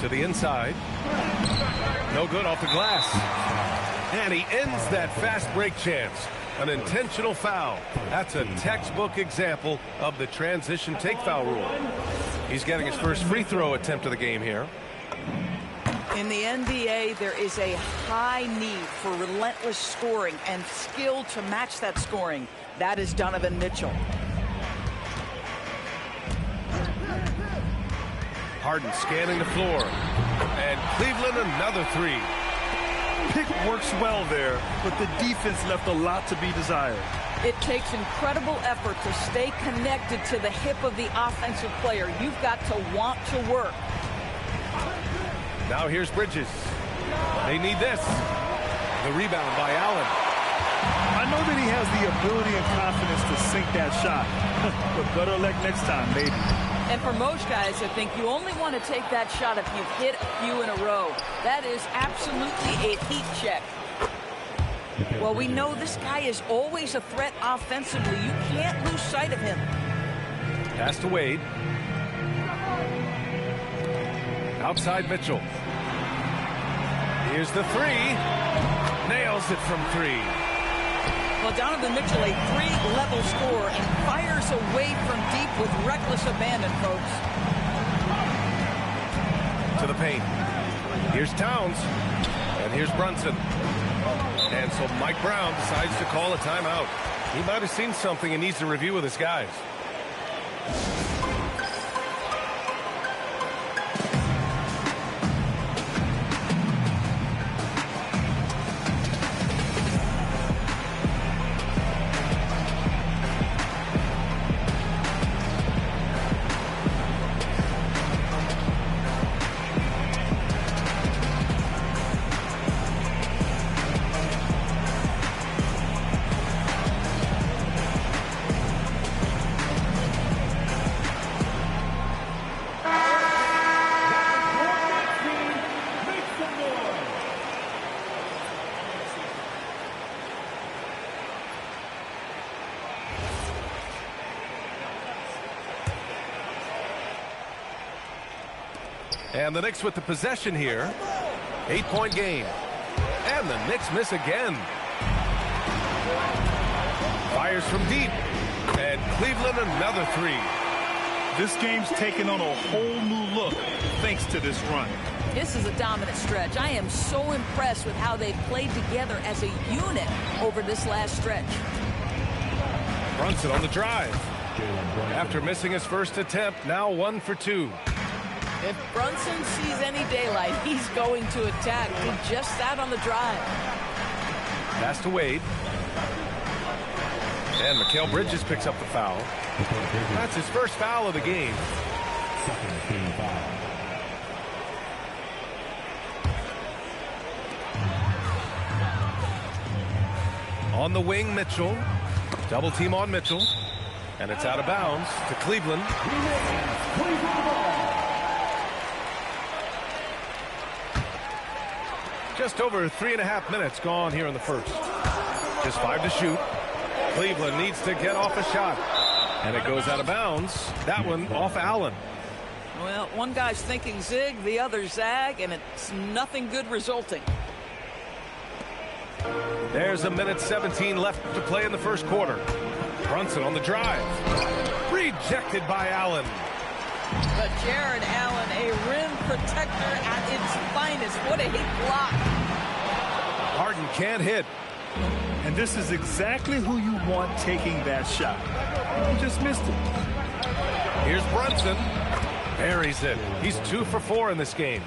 To the inside. No good off the glass. And he ends that fast break chance. An intentional foul. That's a textbook example of the transition take foul rule. He's getting his first free throw attempt of the game here. In the NBA, there is a high need for relentless scoring and skill to match that scoring. That is Donovan Mitchell. Harden scanning the floor. And Cleveland another 3. Pick works well there, but the defense left a lot to be desired. It takes incredible effort to stay connected to the hip of the offensive player. You've got to want to work. Now here's Bridges. They need this. The rebound by Allen. I know that he has the ability and confidence to sink that shot, but better luck next time, maybe. And for most guys, I think you only want to take that shot if you've hit a few in a row. That is absolutely a heat check. Well, we know this guy is always a threat offensively. You can't lose sight of him. Pass to Wade. Outside Mitchell. Here's the 3. Nails it from 3. Well, Donovan Mitchell, a 3-level scorer, and fires away from deep with reckless abandon, folks. To the paint. Here's Towns. And here's Brunson. And so Mike Brown decides to call a timeout. He might have seen something and needs to review with his guys. And the Knicks with the possession here. 8-point game. And the Knicks miss again. Fires from deep. And Cleveland another 3. This game's taken on a whole new look thanks to this run. This is a dominant stretch. I am so impressed with how they played together as a unit over this last stretch. Brunson on the drive. After missing his first attempt, now 1 for 2. If Brunson sees any daylight, he's going to attack. Did just that on the drive. Pass to Wade. And Mikal Bridges picks up the foul. That's his first foul of the game. On the wing, Mitchell. Double team on Mitchell. And it's out of bounds to Cleveland. Just over 3.5 minutes gone here in the first. Just 5 to shoot. Cleveland needs to get off a shot. And it goes out of bounds. That one off Allen. Well, one guy's thinking zig, the other zag, and it's nothing good resulting. There's 1:17 left to play in the first quarter. Brunson on the drive. Rejected by Allen. But Jared Allen, a rim protector at its finest. What a hit block. Harden can't hit. And this is exactly who you want taking that shot. You just missed it. Here's Brunson. Buries it. He's 2 for 4 in this game.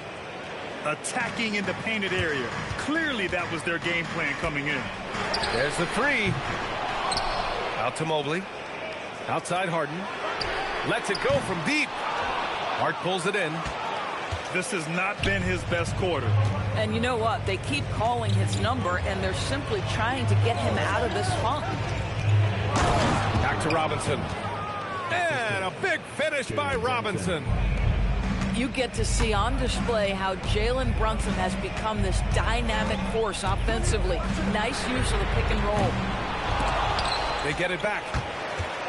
Attacking in the painted area. Clearly that was their game plan coming in. There's the 3. Out to Mobley. Outside Harden. Lets it go from deep. Hart pulls it in. This has not been his best quarter. And you know what? They keep calling his number, and they're simply trying to get him out of this funk. Back to Robinson. And a big finish by Robinson. You get to see on display how Jalen Brunson has become this dynamic force offensively. Nice use of the pick and roll. They get it back.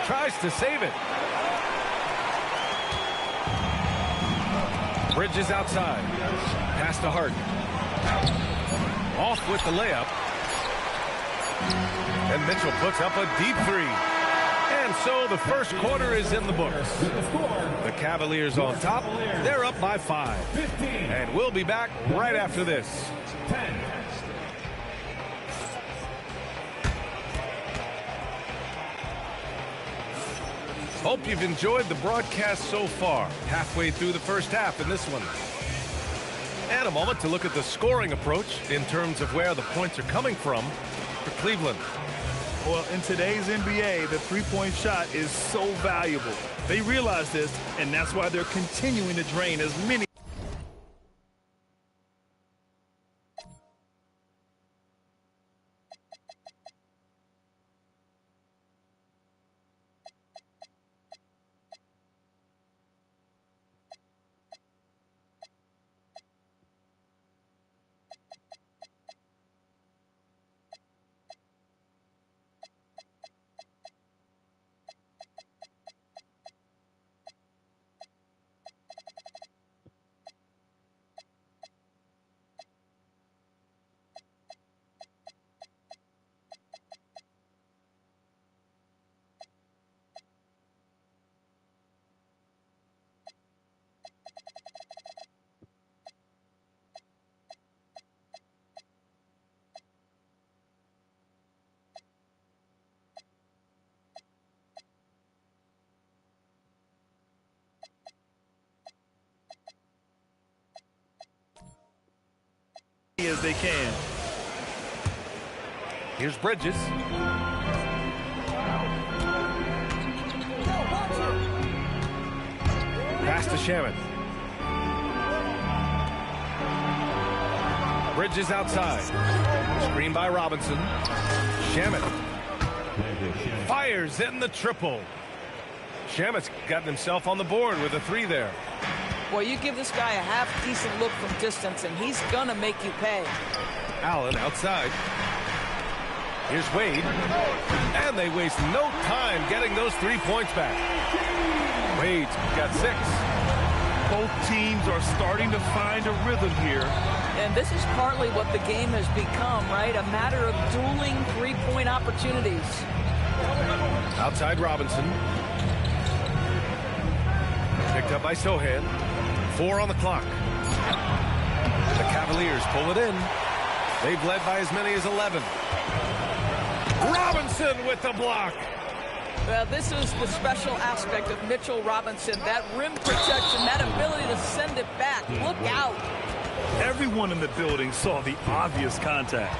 Tries to save it. Bridges outside. Pass to Harden. Off with the layup. And Mitchell puts up a deep 3. And so the first quarter is in the books. The Cavaliers on top. They're up by 5. And we'll be back right after this. Hope you've enjoyed the broadcast so far. Halfway through the first half in this one. And a moment to look at the scoring approach in terms of where the points are coming from for Cleveland. Well, in today's NBA, the three-point shot is so valuable. They realize this, and that's why they're continuing to drain as many. As they can. Here's Bridges. Pass to Shaman. Bridges outside. Screen by Robinson. Shaman fires in the triple. Shaman's gotten himself on the board with a 3 there. Boy, you give this guy a half-decent look from distance, and he's going to make you pay. Allen outside. Here's Wade. And they waste no time getting those 3 points back. Wade's got 6. Both teams are starting to find a rhythm here. And this is partly what the game has become, right? A matter of dueling 3-point opportunities. Outside Robinson. Picked up by Sohan. 4 on the clock. The Cavaliers pull it in. They've led by as many as 11. Robinson with the block. Well, this is the special aspect of Mitchell Robinson. That rim protection, that ability to send it back. Look out. Everyone in the building saw the obvious contact.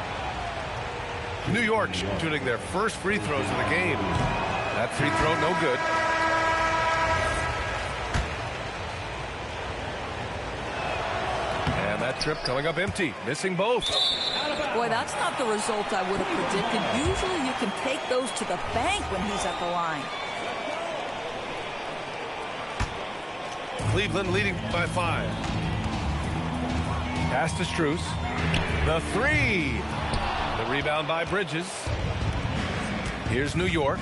New York shooting their first free throws of the game. That free throw no good. And that trip coming up empty, missing both. Boy, that's not the result I would have predicted. Usually you can take those to the bank when he's at the line. Cleveland leading by 5. Pass to Strus. The 3. The rebound by Bridges. Here's New York.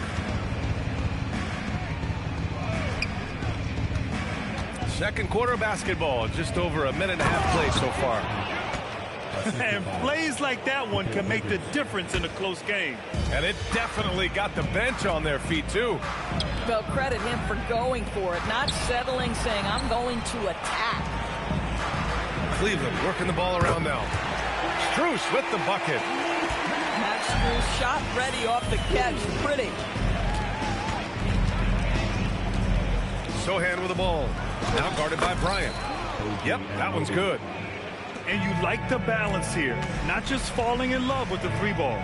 Second quarter basketball. Just over a minute and a half play so far. And plays like that one can make the difference in a close game. And it definitely got the bench on their feet, too. Well, credit him for going for it, not settling, saying, I'm going to attack. Cleveland working the ball around now. Strus with the bucket. Max Strus shot ready off the catch. Pretty. Sohan with the ball. Now guarded by Bryant. Yep, that one's good. And you like the balance here. Not just falling in love with the 3 ball.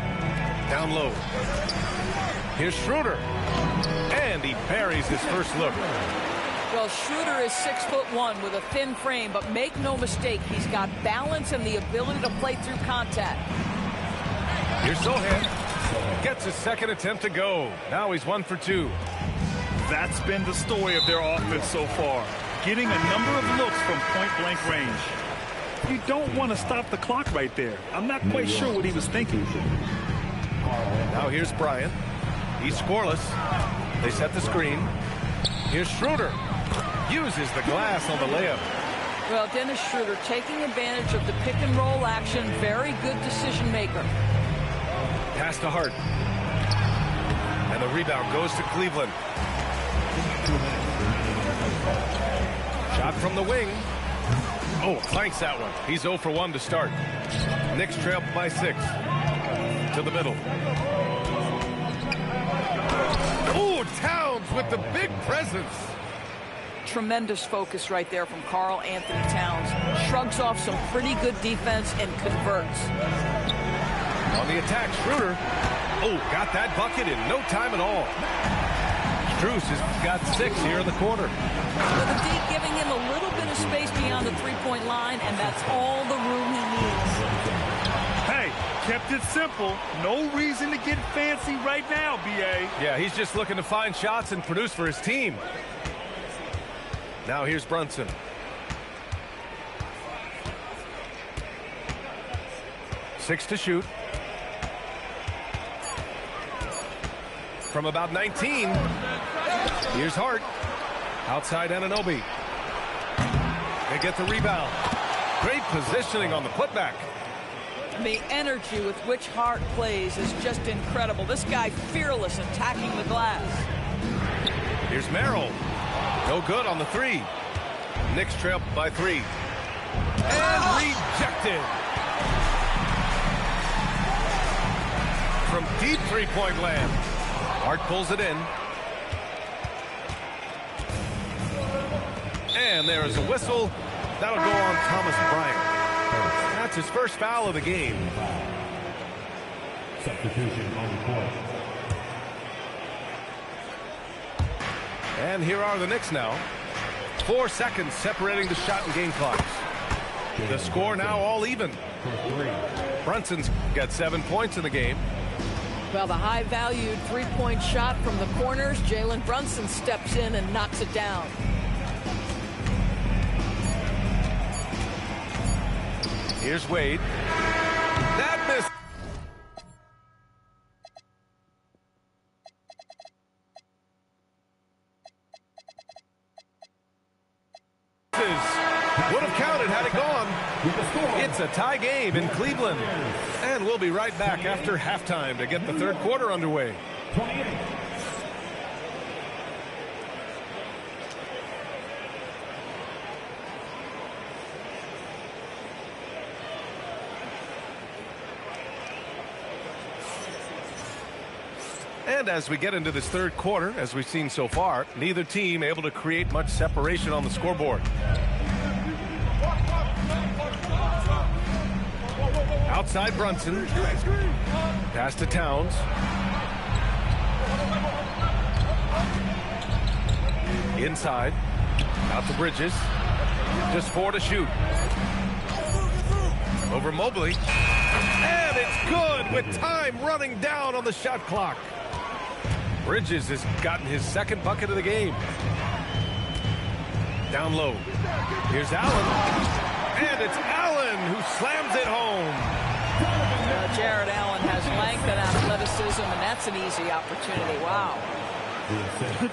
Down low. Here's Schroeder. And he buries his first look. Well, Schroeder is 6'1" with a thin frame, but make no mistake, he's got balance and the ability to play through contact. Here's Sohan. Gets his second attempt to go. Now he's 1 for 2. That's been the story of their offense so far. Getting a number of looks from point-blank range. You don't want to stop the clock right there. I'm not quite sure what he was thinking. Now here's Bryant. He's scoreless. They set the screen. Here's Schroeder. Uses the glass on the layup. Well, Dennis Schroeder taking advantage of the pick-and-roll action. Very good decision maker. Pass to Hart. And the rebound goes to Cleveland. Shot from the wing. Oh, clanks that one. He's 0 for 1 to start. Knicks trail by 6. To the middle. Oh, Towns with the big presence. Tremendous focus right there from Karl Anthony Towns. Shrugs off some pretty good defense and converts. On the attack, Schroeder. Oh, got that bucket in no time at all. Strus has got 6 here in the quarter. With the D giving him a little bit of space beyond the three-point line, and that's all the room he needs. Hey, kept it simple. No reason to get fancy right now, B.A. Yeah, he's just looking to find shots and produce for his team. Now here's Brunson. Six to shoot. From about 19. Here's Hart. Outside Anunoby. They get the rebound. Great positioning on the putback. The energy with which Hart plays is just incredible. This guy fearless attacking the glass. Here's Merrill. No good on the 3. Knicks trail by 3. And rejected. From deep three-point land. Hart pulls it in. And there is a whistle. That'll go on Thomas Bryant. That's his first foul of the game. Substitution on the court. And here are the Knicks now. 4 seconds separating the shot and game clocks. The score now all even. Brunson's got 7 points in the game. Well, the high-valued three-point shot from the corners, Jalen Brunson steps in and knocks it down. Here's Wade. That missed. Would have counted had it gone. It's a tie game in Cleveland. And we'll be right back after halftime to get the third quarter underway. And as we get into this third quarter, as we've seen so far, neither team able to create much separation on the scoreboard. Outside Brunson. Pass to Towns. Inside. Out to Bridges. Just 4 to shoot. Over Mobley. And it's good with time running down on the shot clock. Bridges has gotten his second bucket of the game. Down low. Here's Allen. And it's Allen who slams it home. Jared Allen has length and athleticism, and that's an easy opportunity. Wow.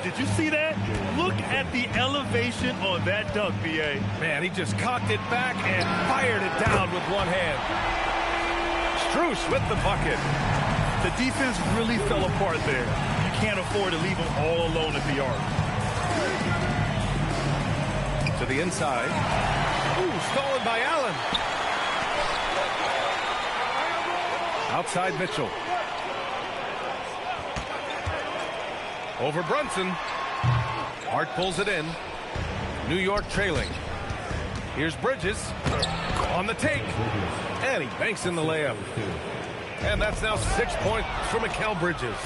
Did you see that? Look at the elevation on that dunk, B.A. Man, he just cocked it back and fired it down with one hand. Strus with the bucket. The defense really fell apart there. You can't afford to leave them all alone at the arc. To the inside. Ooh, stolen by Allen. Outside Mitchell. Over Brunson. Hart pulls it in. New York trailing. Here's Bridges on the take. And he banks in the layup. And that's now 6 points for Mikal Bridges.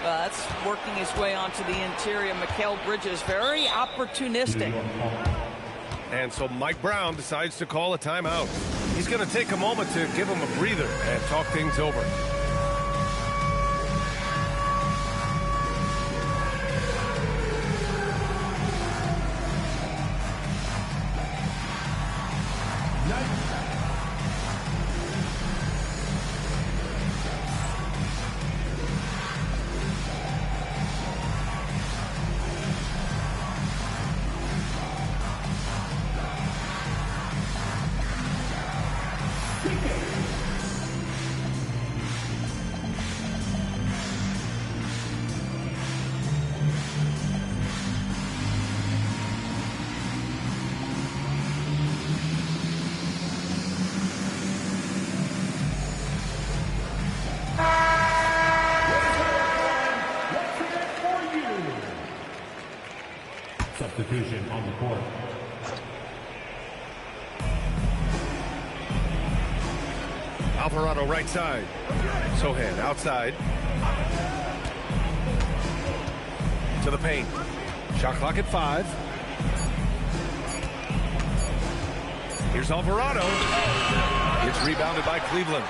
That's working his way onto the interior. Mikal Bridges, very opportunistic. And so Mike Brown decides to call a timeout. He's going to take a moment to give him a breather and talk things over. Substitution on the court. Alvarado right side. Sohan outside. To the paint. Shot clock at 5. Here's Alvarado. It's rebounded by Cleveland.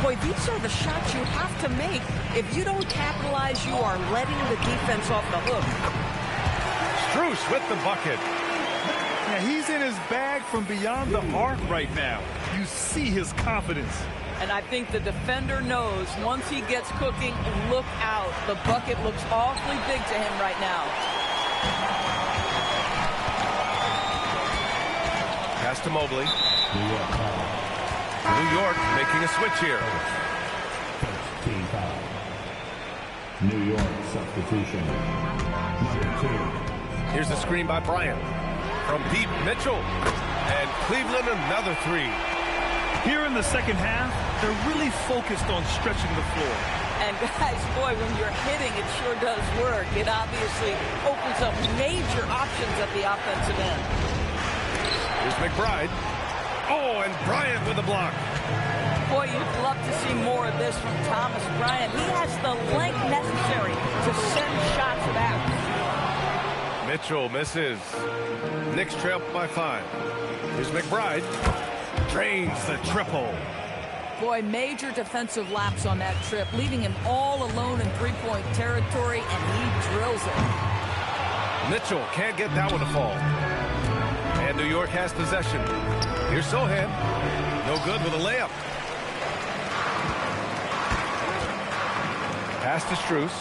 Boy, these are the shots you have to make. If you don't capitalize, you are letting the defense off the hook. Strus with the bucket. Yeah, he's in his bag from beyond the arc right now. You see his confidence. And I think the defender knows once he gets cooking, look out. The bucket looks awfully big to him right now. Pass to Mobley. New York making a switch here. Team foul. New York substitution. Number 2. Here's the screen by Bryant. From deep, Mitchell. And Cleveland another 3. Here in the second half, they're really focused on stretching the floor. And guys, boy, when you're hitting, it sure does work. It obviously opens up major options at the offensive end. Here's McBride. Oh, and Bryant with a block. Boy, you'd love to see more of this from Thomas Bryant. He has the length necessary to send shots back. Mitchell misses. Knicks trail by 5. Here's McBride. Drains the triple. Boy, major defensive lapse on that trip, leaving him all alone in three-point territory, and he drills it. Mitchell can't get that one to fall. And New York has possession. Here's Sohan. No good with a layup. Pass to Strus.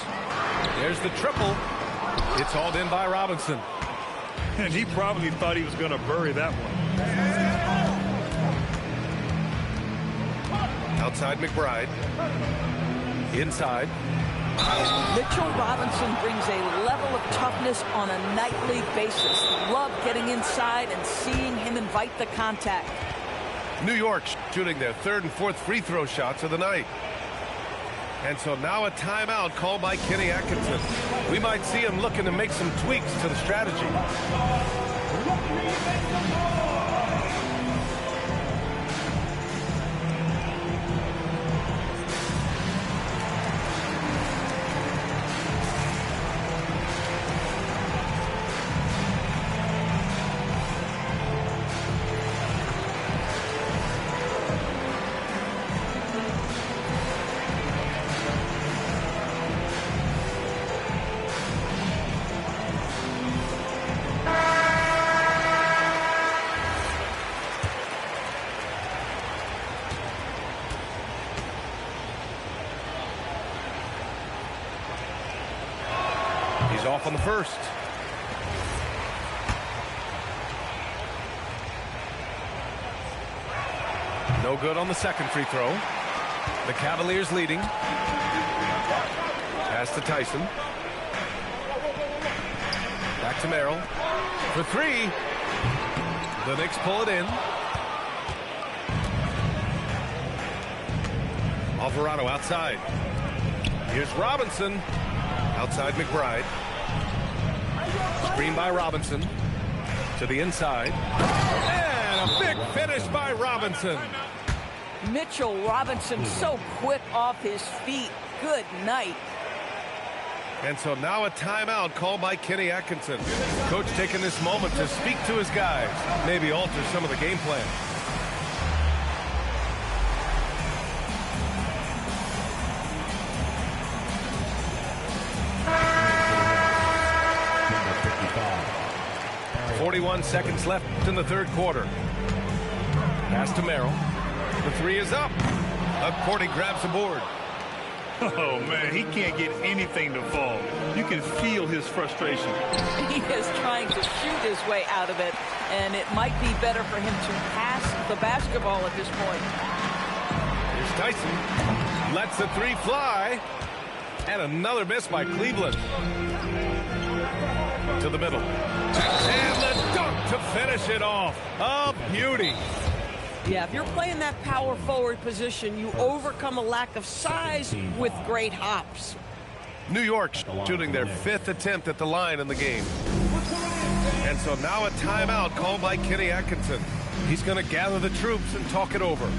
There's the triple. It's hauled in by Robinson. And he probably thought he was going to bury that one. Outside McBride. Inside. Mitchell Robinson brings a level of toughness on a nightly basis. Love getting inside and seeing him invite the contact. New York shooting their 3rd and 4th free throw shots of the night. And so now a timeout called by Kenny Atkinson. We might see him looking to make some tweaks to the strategy. off on the first. No good on the second free throw. The Cavaliers leading. Pass to Tyson. Back to Merrill. For three. The Knicks pull it in. Alvarado outside. Here's Robinson. Outside McBride. Screen by Robinson. To the inside. And a big finish by Robinson. Mitchell Robinson so quick off his feet. Good night. And so now a timeout called by Kenny Atkinson. Coach taking this moment to speak to his guys. Maybe alter some of the game plan. Number 55. 41 seconds left in the third quarter. Pass to Merrill. The three is up. Cordy grabs the board. Oh, man, he can't get anything to fall. You can feel his frustration. He is trying to shoot his way out of it, and it might be better for him to pass the basketball at this point. Here's Tyson. Lets the three fly. And another miss by Cleveland. To the middle. And the dunk to finish it off. A beauty. Yeah, if you're playing that power forward position, you overcome a lack of size with great hops. New York shooting their fifth attempt at the line in the game. And so now a timeout called by Kenny Atkinson. He's going to gather the troops and talk it over.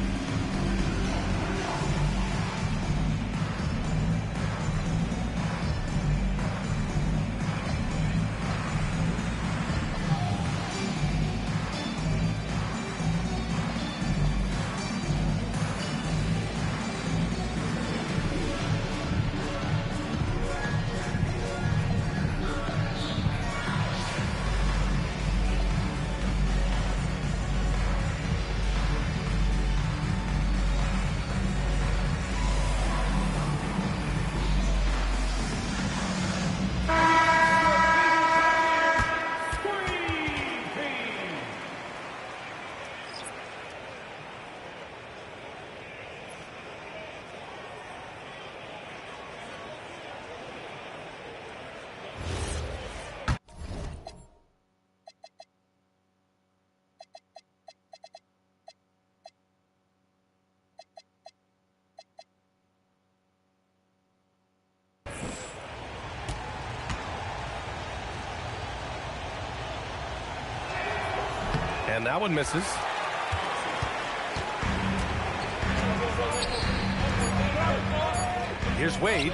And that one misses. Here's Wade.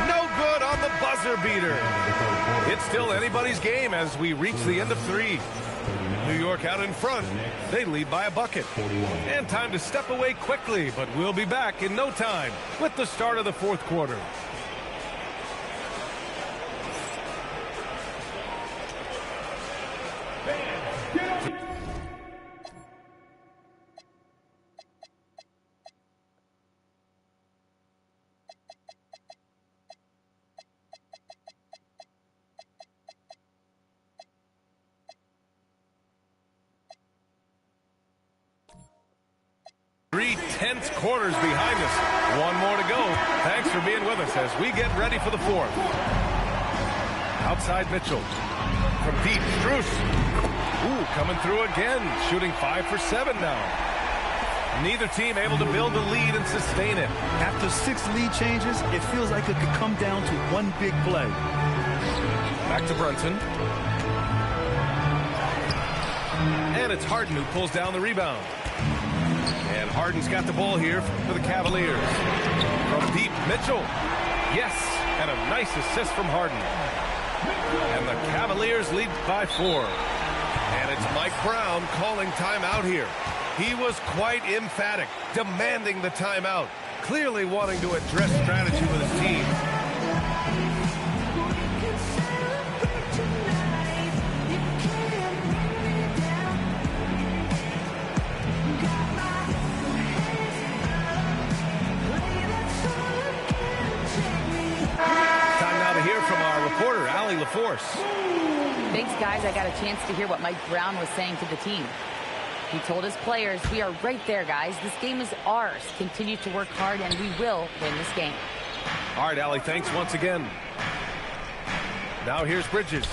No good on the buzzer beater. It's still anybody's game as we reach the end of three. New York out in front. They lead by a bucket. And time to step away quickly, but we'll be back in no time with the start of the fourth quarter. Three tense quarters behind us. One more to go. Thanks for being with us as we get ready for the fourth. Outside Mitchell. From deep, Strus. Ooh, coming through again. Shooting 5 for 7 now. Neither team able to build the lead and sustain it. After 6 lead changes, it feels like it could come down to one big play. Back to Brunson. And it's Harden who pulls down the rebound. And Harden's got the ball here for the Cavaliers. From deep, Mitchell. Yes, and a nice assist from Harden. And the Cavaliers lead by 4. And it's Mike Brown calling timeout here. He was quite emphatic, demanding the timeout, clearly wanting to address strategy with his team. course. Thanks, guys. I got a chance to hear what Mike Brown was saying to the team. He told his players, we are right there, guys. This game is ours. Continue to work hard, and we will win this game. All right, Allie, thanks once again. Now here's Bridges.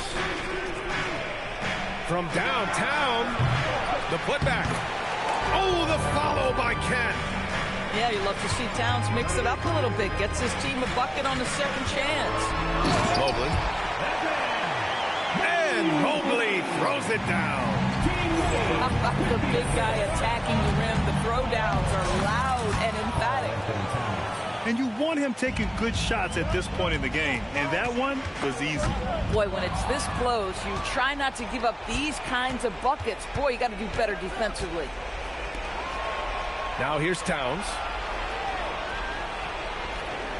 From downtown, the putback. Oh, the follow by Kent. Yeah, you love to see Towns mix it up a little bit. Gets his team a bucket on the second chance. Mobley. And Mobley throws it down. How about the big guy attacking the rim? The throwdowns are loud and emphatic. And you want him taking good shots at this point in the game. And that one was easy. Boy, when it's this close, you try not to give up these kinds of buckets. Boy, you got to do better defensively. Now here's Towns.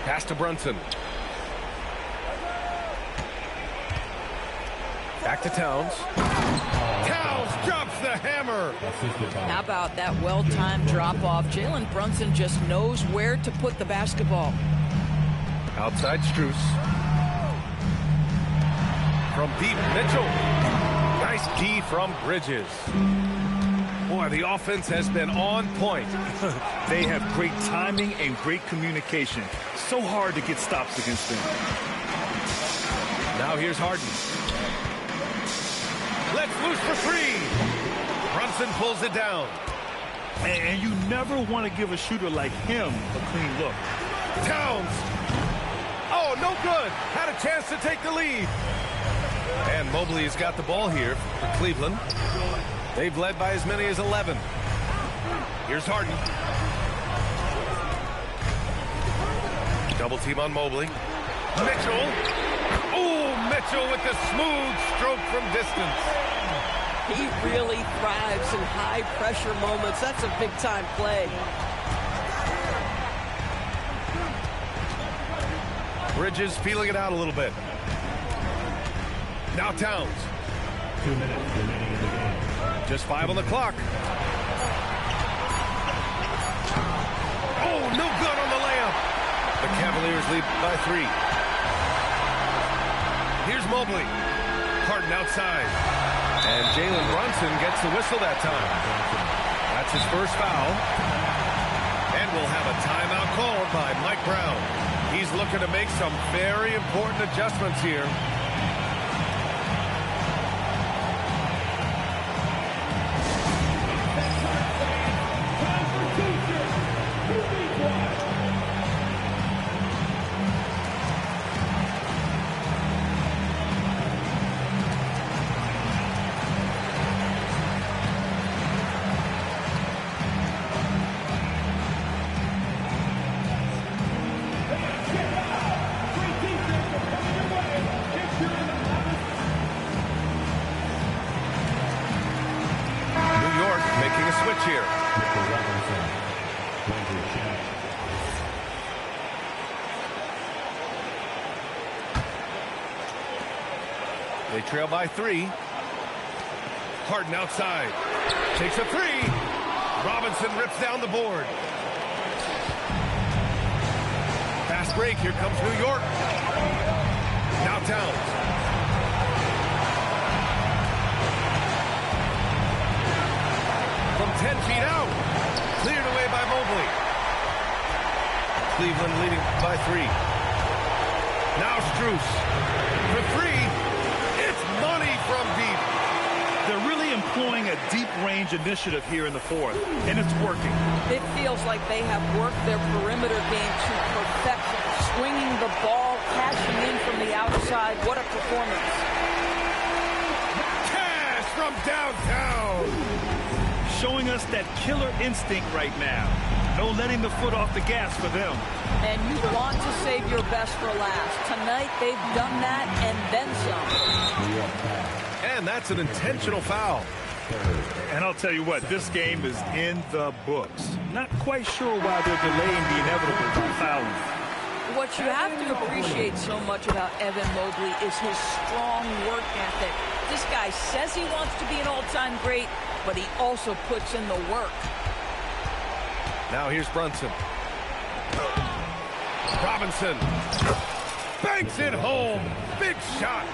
Pass to Brunson. Back to Towns. Towns drops the hammer. How about that well-timed drop-off? Jalen Brunson just knows where to put the basketball. Outside Strus. From deep, Mitchell. Nice D from Bridges. Boy, the offense has been on point. They have great timing and great communication. So hard to get stops against them. Now here's Harden. Let's loose for three. Brunson pulls it down. And you never want to give a shooter like him a clean look. Towns. Oh, no good. Had a chance to take the lead. And Mobley's got the ball here for Cleveland. They've led by as many as 11. Here's Harden. Double team on Mobley. Mitchell. Oh, Mitchell with the smooth stroke from distance. He really thrives in high-pressure moments. That's a big-time play. Bridges feeling it out a little bit. Now Towns. 2 minutes remaining in the game. Just 5 on the clock. Oh, no good on the layup. The Cavaliers lead by 3. Here's Mobley. Harden outside. And Jalen Brunson gets the whistle that time. That's his first foul. And we'll have a timeout called by Mike Brown. He's looking to make some very important adjustments here. Here. They trail by 3. Harden outside. Takes a 3. Robinson rips down the board. Fast break. Here comes New York. Now Towns. From 10 feet out. Cleared away by Mobley. Cleveland leading by 3. Now Strus. For 3. It's money from deep. They're really employing a deep range initiative here in the fourth, and it's working. It feels like they have worked their perimeter game to perfection. Swinging the ball, cashing in from the outside. What a performance. Cash from downtown. Showing us that killer instinct right now. No letting the foot off the gas for them. And you want to save your best for last. Tonight, they've done that and then some. And that's an intentional foul. And I'll tell you what, this game is in the books. Not quite sure why they're delaying the inevitable by fouling. What you have to appreciate so much about Evan Mobley is his strong work ethic. This guy says he wants to be an all-time great, but he also puts in the work. Now here's Brunson. Robinson banks it home. Big shot.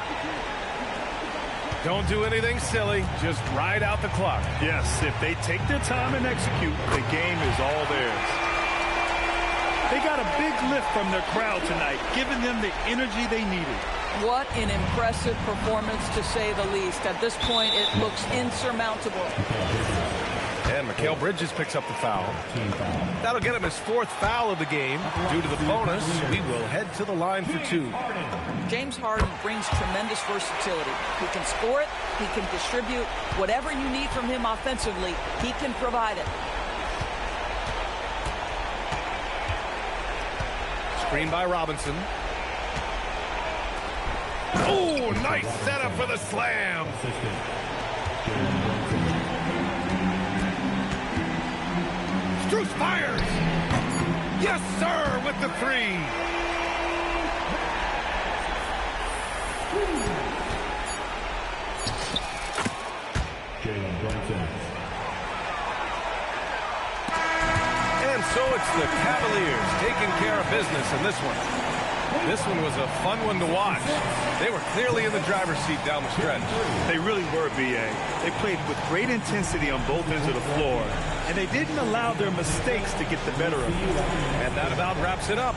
Don't do anything silly. Just ride out the clock. Yes, if they take their time and execute, the game is all theirs. They got a big lift from their crowd tonight, giving them the energy they needed. What an impressive performance, to say the least. At this point, it looks insurmountable. And Mikal Bridges picks up the foul. That'll get him his 4th foul of the game. Due to the bonus, we will head to the line for 2. James Harden brings tremendous versatility. He can score it, he can distribute. Whatever you need from him offensively, he can provide it. Screen by Robinson. Oh, nice setup for the slam. Strus fires. Yes, sir, with the 3. And so it's the Cavaliers taking care of business in this one. This one was a fun one to watch. They were clearly in the driver's seat down the stretch. They really were, B.A. They played with great intensity on both ends of the floor, and they didn't allow their mistakes to get the better of them. And that about wraps it up.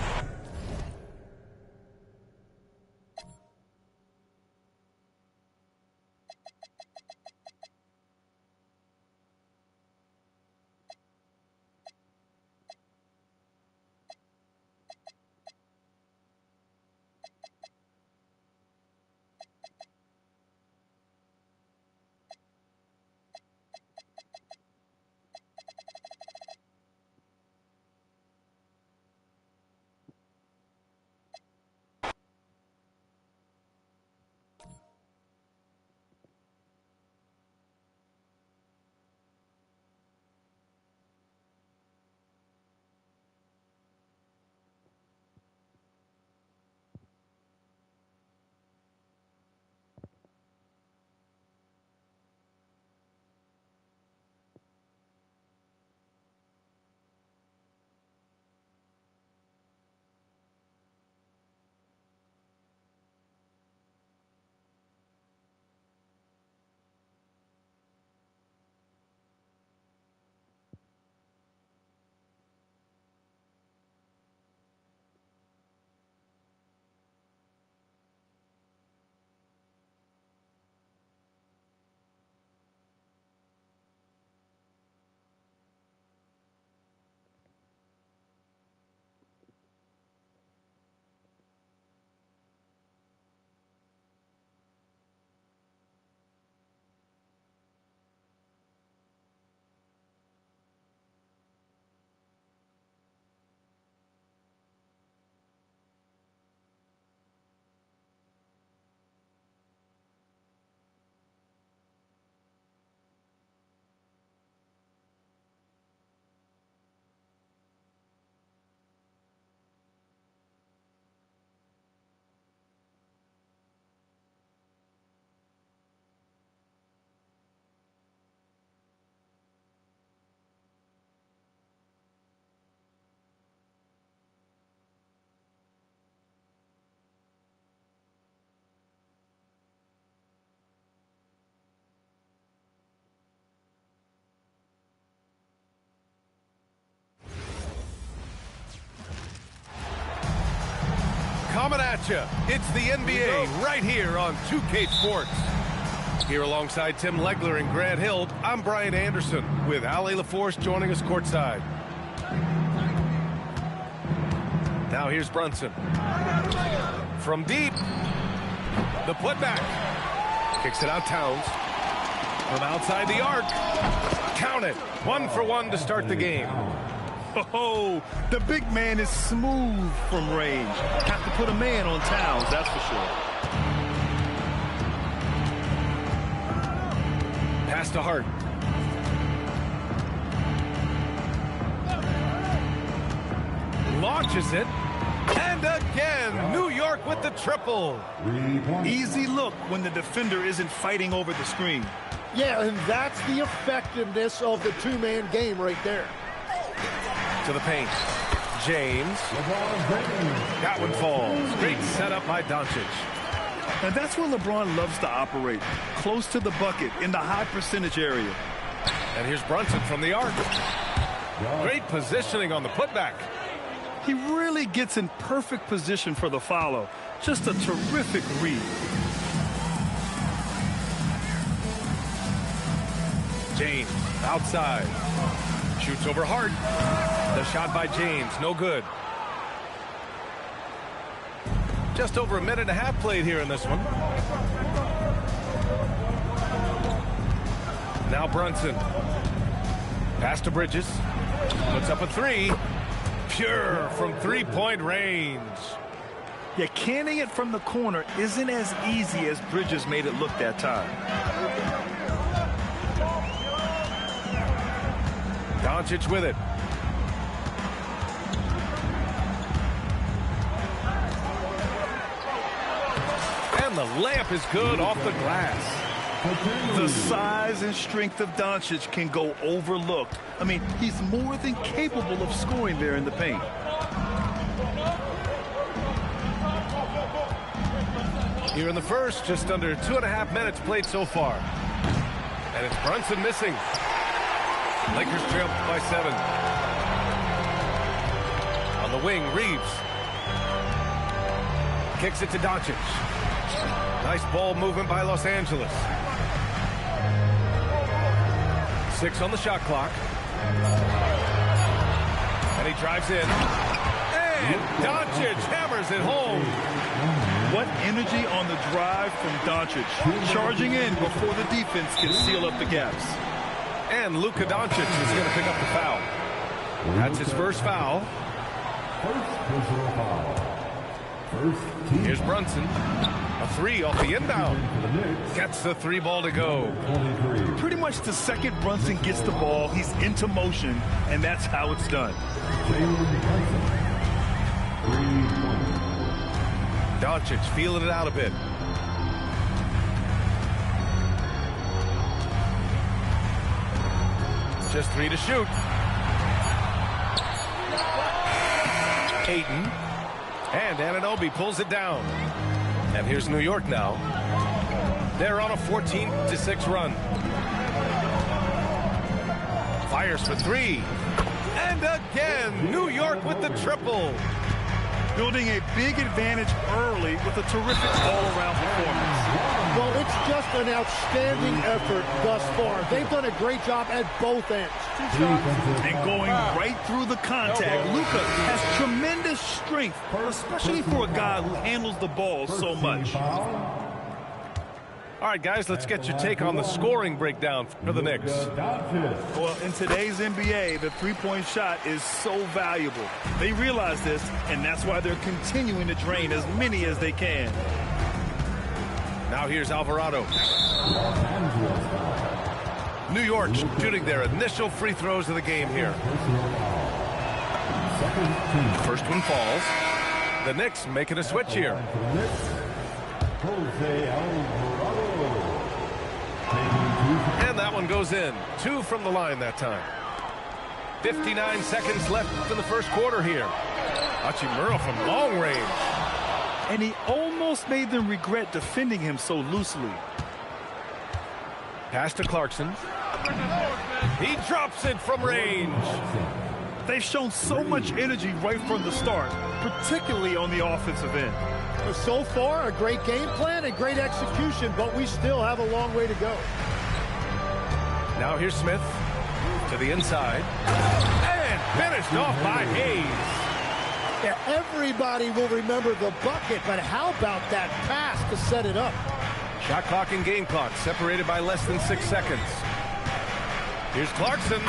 Coming at you, it's the NBA right here on 2K Sports. Here alongside Tim Legler and Grant Hill, I'm Brian Anderson with Ali LaForce joining us courtside. Now here's Brunson. From deep, the putback. Kicks it out Towns. From outside the arc. Count it. 1 for 1 to start the game. Oh, the big man is smooth from range. Have to put a man on Towns, that's for sure. Pass to Hart. Launches it. And again, New York with the triple. Easy look when the defender isn't fighting over the screen. Yeah, and that's the effectiveness of the two-man game right there. To the paint. James. That one falls. Great setup by Doncic. And that's where LeBron loves to operate, close to the bucket in the high percentage area. And here's Brunson from the arc. Great positioning on the putback. He really gets in perfect position for the follow. Just a terrific read. James outside. Shoots over Hart. The shot by James, no good. Just over a minute and a half played here in this one. Now Brunson. Pass to Bridges. Puts up a three. Pure from three-point range. Yeah, canning it from the corner isn't as easy as Bridges made it look that time. Doncic with it. And the layup is good off the glass. The size and strength of Doncic can go overlooked. I mean, he's more than capable of scoring there in the paint. Here in the first, just under 2.5 minutes played so far. And it's Brunson missing. Lakers trail by 7. On the wing, Reeves. Kicks it to Doncic. Nice ball movement by Los Angeles. 6 on the shot clock. And he drives in. And Doncic hammers it home. What energy on the drive from Doncic. Charging in before the defense can seal up the gaps. And Luka Doncic is going to pick up the foul. That's his first foul. Here's Brunson. A three off the inbound. Gets the three ball to go. Pretty much the second Brunson gets the ball, he's into motion, and that's how it's done. Doncic feeling it out a bit. Just 3 to shoot. Ayton. And Anunoby pulls it down. And here's New York now. They're on a 14-6 run. Fires for 3. And again, New York with the triple. Building a big advantage early with a terrific all-around performance. Well, it's just an outstanding effort thus far. They've done a great job at both ends. And going right through the contact, Luka has tremendous strength, especially for a guy who handles the ball so much. All right, guys, let's get your take on the scoring breakdown for the Knicks. Well, in today's NBA, the three-point shot is so valuable. They realize this, and that's why they're continuing to drain as many as they can. Now here's Alvarado. New York shooting their initial free throws of the game here. First one falls. The Knicks making a switch here. And that one goes in. 2 from the line that time. 59 seconds left in the first quarter here. Hachimura from long range. And he almost made them regret defending him so loosely. Pass to Clarkson. He drops it from range. They've shown so much energy right from the start, particularly on the offensive end. So far, a great game plan and great execution, but we still have a long way to go. Now here's Smith to the inside. And finished off by Hayes. Yeah, everybody will remember the bucket, but how about that pass to set it up? Shot clock and game clock separated by less than 6 seconds. Here's Clarkson.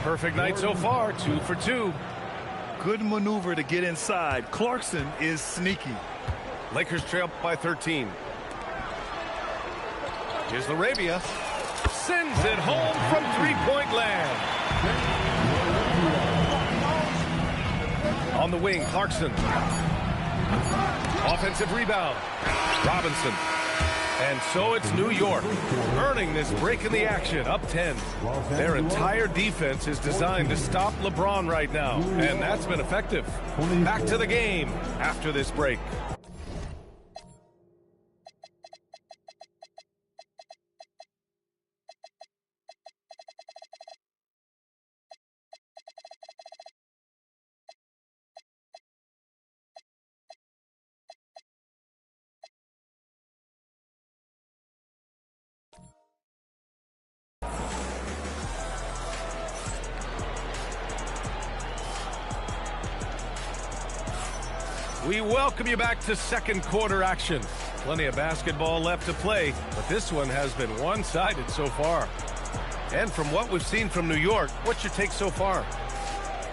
Perfect night so far, 2 for 2. Good maneuver to get inside. Clarkson is sneaky. Lakers trail by 13. Here's LaRavia. Sends it home from three-point land. On the wing, Clarkson. Offensive rebound. Robinson. And so it's New York earning this break in the action, up 10. Their entire defense is designed to stop LeBron right now, and that's been effective. Back to the game after this break. We welcome you back to second quarter action. Plenty of basketball left to play, but this one has been one-sided so far. And from what we've seen from New York, what's your take so far?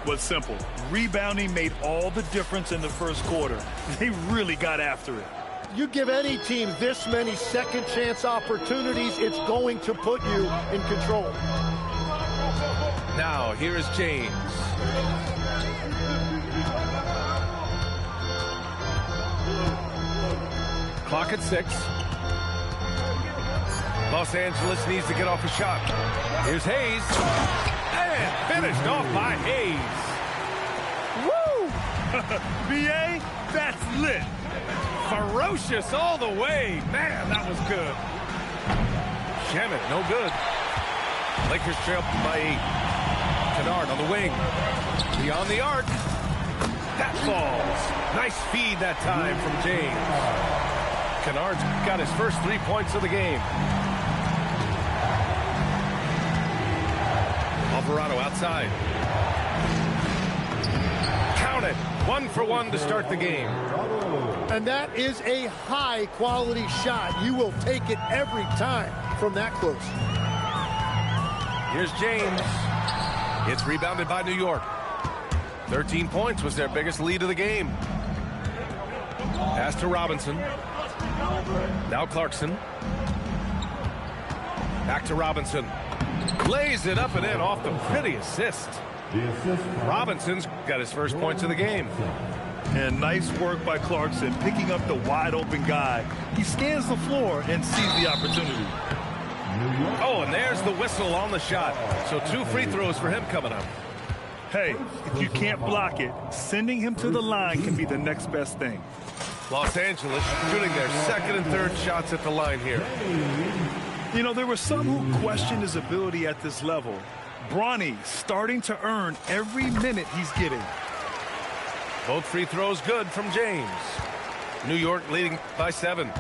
Well, simple. Rebounding made all the difference in the first quarter. They really got after it. You give any team this many second chance opportunities, it's going to put you in control. Now, here is James. Clock at 6. Los Angeles needs to get off a shot. Here's Hayes. And finished off by Hayes. Woo! B.A., that's lit. Ferocious all the way. Man, that was good. Shamit, no good. Lakers trail by 8. Kennard on the wing. Beyond the arc. That falls. Nice feed that time from James. Kennard's got his first 3 points of the game. Alvarado outside. Count it. 1 for 1 to start the game. And that is a high-quality shot. You will take it every time from that close. Here's James. It's rebounded by New York. 13 points was their biggest lead of the game. Pass to Robinson. Now Clarkson. Back to Robinson. Lays it up and in off the pretty assist. Robinson's got his first points of the game. And nice work by Clarkson, picking up the wide-open guy. He scans the floor and sees the opportunity. Oh, and there's the whistle on the shot. So 2 free throws for him coming up. Hey, if you can't block it, sending him to the line can be the next best thing. Los Angeles shooting their second and third shots at the line here. You know, there were some who questioned his ability at this level. Bronny starting to earn every minute he's getting. Both free throws good from James. New York leading by 7.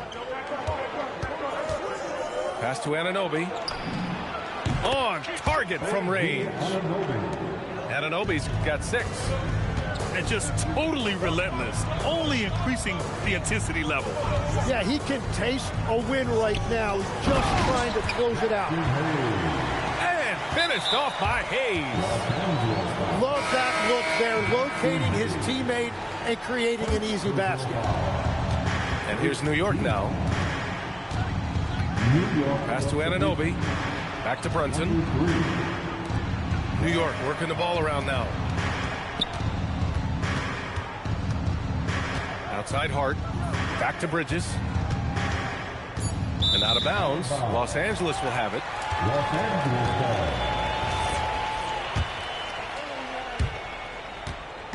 Pass to Anunoby. On target from range. Anunoby's got 6. And just totally relentless, only increasing the intensity level. Yeah, he can taste a win right now. He's just trying to close it out. And finished off by Hayes. Love that look there, locating his teammate and creating an easy basket. And here's New York now. Pass to Anunoby. Back to Brunson. New York working the ball around now. Outside Hart. Back to Bridges. And out of bounds. Los Angeles will have it.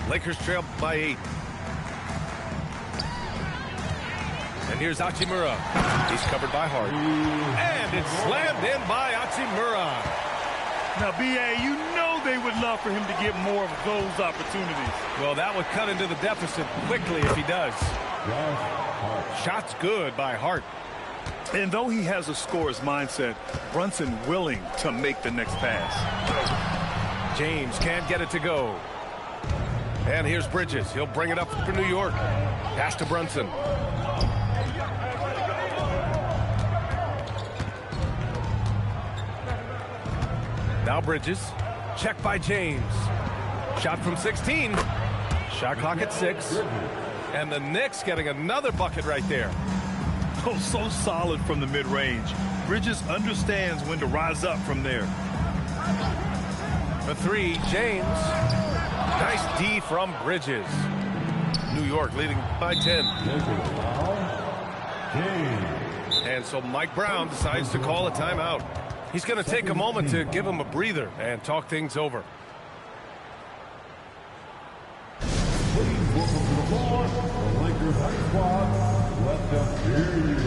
Lakers trail by 8. And here's Hachimura. He's covered by Hart. And it's slammed in by Hachimura. Now, B.A., you know they would love for him to get more of those opportunities. Well, that would cut into the deficit quickly if he does. Shot's good by Hart. And though he has a scorer's mindset, Brunson willing to make the next pass. James can't get it to go. And here's Bridges. He'll bring it up for New York. Pass to Brunson. Now Bridges. Check by James. Shot from 16. Shot clock at 6. And the Knicks getting another bucket right there. Oh, so solid from the mid-range. Bridges understands when to rise up from there. For 3, James. Nice D from Bridges. New York leading by 10. And so Mike Brown decides to call a timeout. He's going to take a moment to give him a breather and talk things over. Please welcome to the floor, the Lakers Ice Squad. Let them hear you.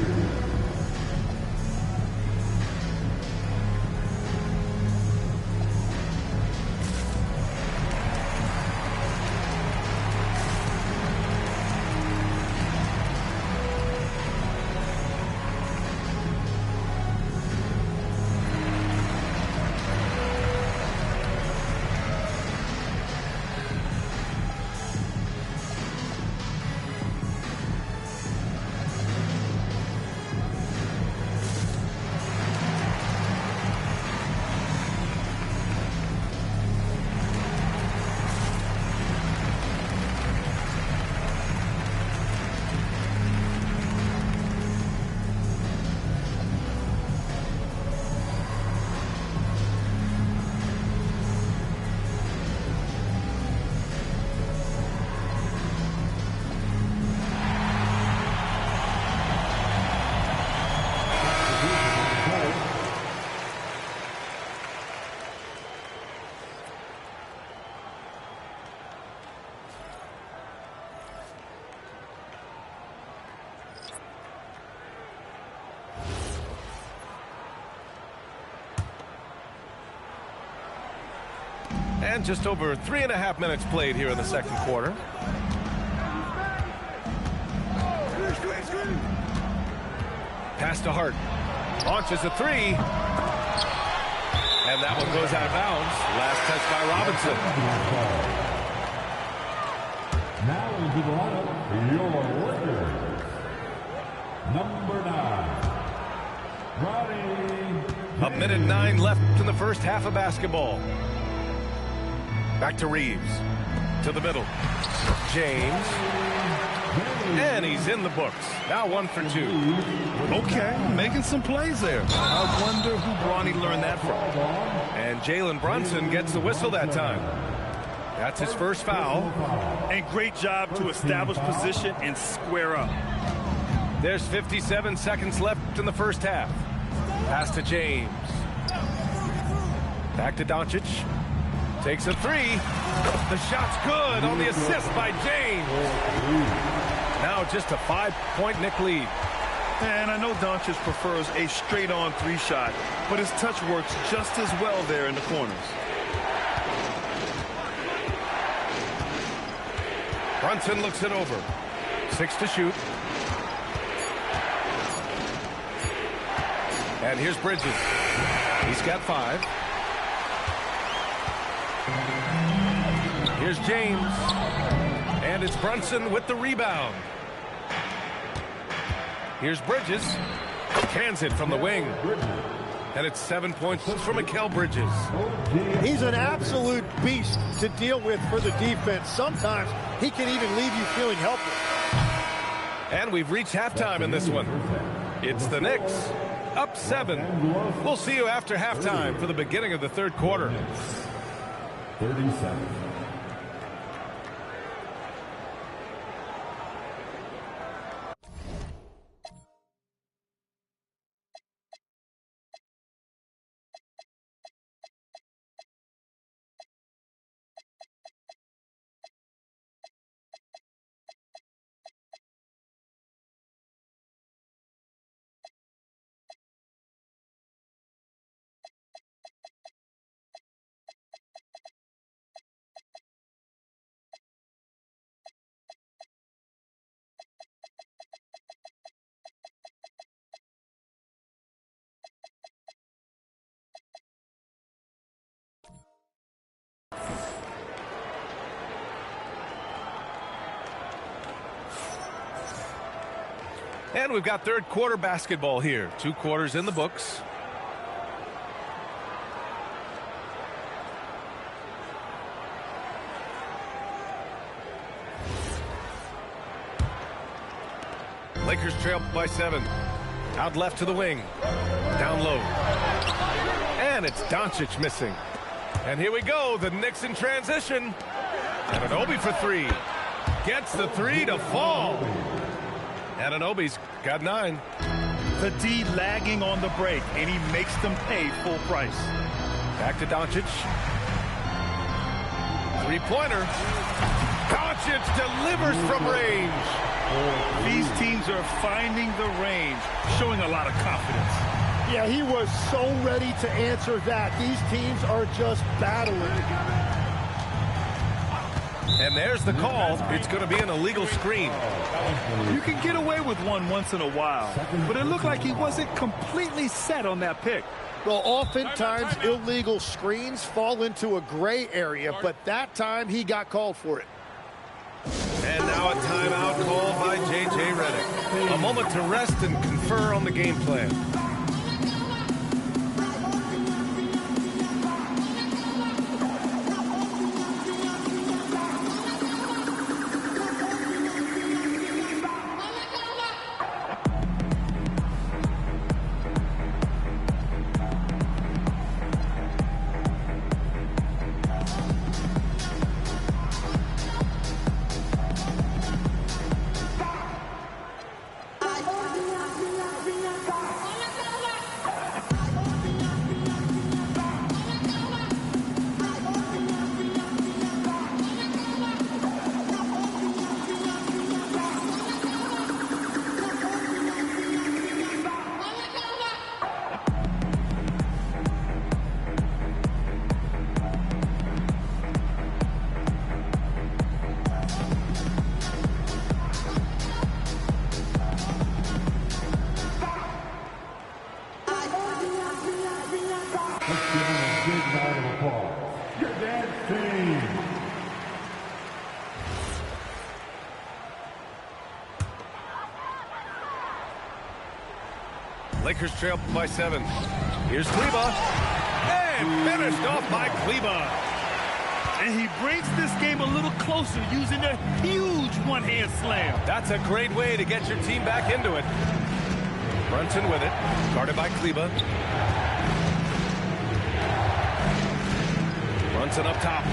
And just over 3.5 minutes played here in the second quarter. Pass to Hart. Launches a three. And that one goes out of bounds. Last touch by Robinson. Now into the lineup, your Lakers. Number 9, Ronnie. A minute 9 left in the first half of basketball. Back to Reeves. To the middle. James. And he's in the books. Now 1 for 2. Okay, making some plays there. I wonder who Bronny learned that from. And Jalen Brunson gets the whistle that time. That's his first foul. And great job to establish position and square up. There's 57 seconds left in the first half. Pass to James. Back to Doncic. Takes a three. The shot's good on the assist by James. Now just a 5-point Knick lead. And I know Doncic prefers a straight-on three-shot, but his touch works just as well there in the corners. Brunson looks it over. 6 to shoot. And here's Bridges. He's got 5. Here's James. And it's Brunson with the rebound. Here's Bridges. Cans it from the wing. And it's 7 points for Mikal Bridges. He's an absolute beast to deal with for the defense. Sometimes he can even leave you feeling helpless. And we've reached halftime in this one. It's the Knicks up 7. We'll see you after halftime for the beginning of the third quarter. 37. And we've got third quarter basketball here. 2 quarters in the books. Lakers trail by 7. Out left to the wing. Down low. And it's Doncic missing. And here we go. The Knicks in transition. Anunoby for 3. Gets the 3 to fall. Anunoby's got 9. The D lagging on the break, and he makes them pay full price. Back to Doncic. 3-pointer. Doncic delivers from range. These teams are finding the range, showing a lot of confidence. Yeah, he was so ready to answer that. These teams are just battling. And there's the call. It's going to be an illegal screen. You can get away with one once in a while, but it looked like he wasn't completely set on that pick. Well, oftentimes illegal screens fall into a gray area, but that time he got called for it. And now a timeout called by J.J. Redick. A moment to rest and confer on the game plan. Let's give him a big round of applause. Your dance team. Lakers trail by 7. Here's Kleba. And finished off by Kleba. And he brings this game a little closer using a huge one-hand slam. That's a great way to get your team back into it. Brunson with it. Guarded by Kleba. Brunson up top.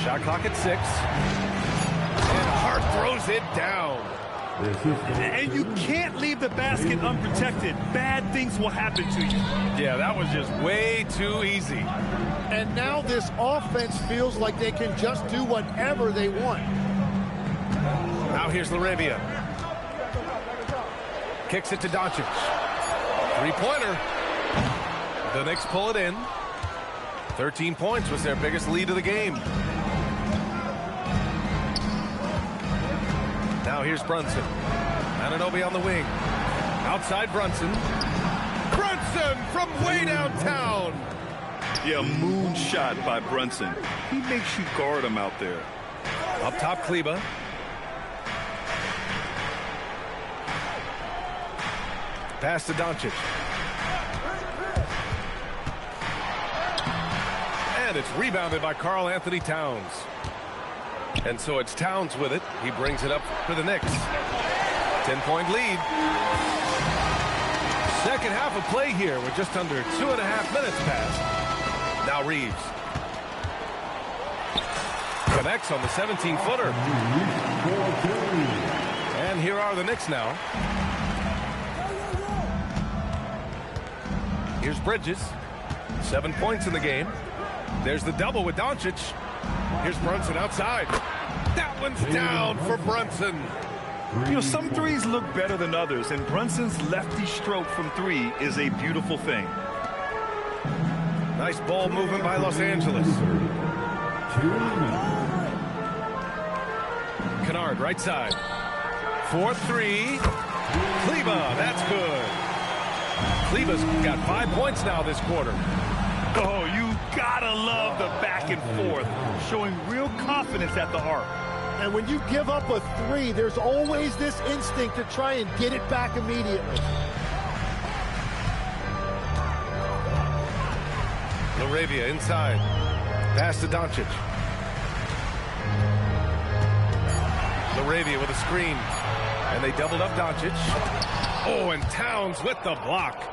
Shot clock at 6. And Hart throws it down. And you can't leave the basket unprotected. Bad things will happen to you. Yeah, that was just way too easy. And now this offense feels like they can just do whatever they want. Now here's Laravia. Kicks it to Doncic. Three-pointer. The Knicks pull it in. 13 points was their biggest lead of the game. Now here's Brunson. Anunoby on the wing. Outside Brunson. Brunson from way downtown. Yeah, moon shot by Brunson. He makes you guard him out there. Up top, Kleba. Pass to Doncic. And it's rebounded by Karl Anthony Towns. And so it's Towns with it. He brings it up for the Knicks. 10-point lead. Second half of play here with just under 2.5 minutes passed. Now Reeves. Connects on the 17-footer. And here are the Knicks now. Here's Bridges. 7 points in the game. There's the double with Doncic. Here's Brunson outside. That one's down for Brunson. You know, some threes look better than others, and Brunson's lefty stroke from 3 is a beautiful thing. Nice ball movement by Los Angeles. Kennard, right side. 4-3. Kleba, that's good. Kleba's got 5 points now this quarter. Oh, you gotta love the back and forth, showing real confidence at the arc. And when you give up a 3, there's always this instinct to try and get it back immediately. Laravia inside. Pass to Doncic. Laravia with a screen. And they doubled up Doncic. Oh, and Towns with the block.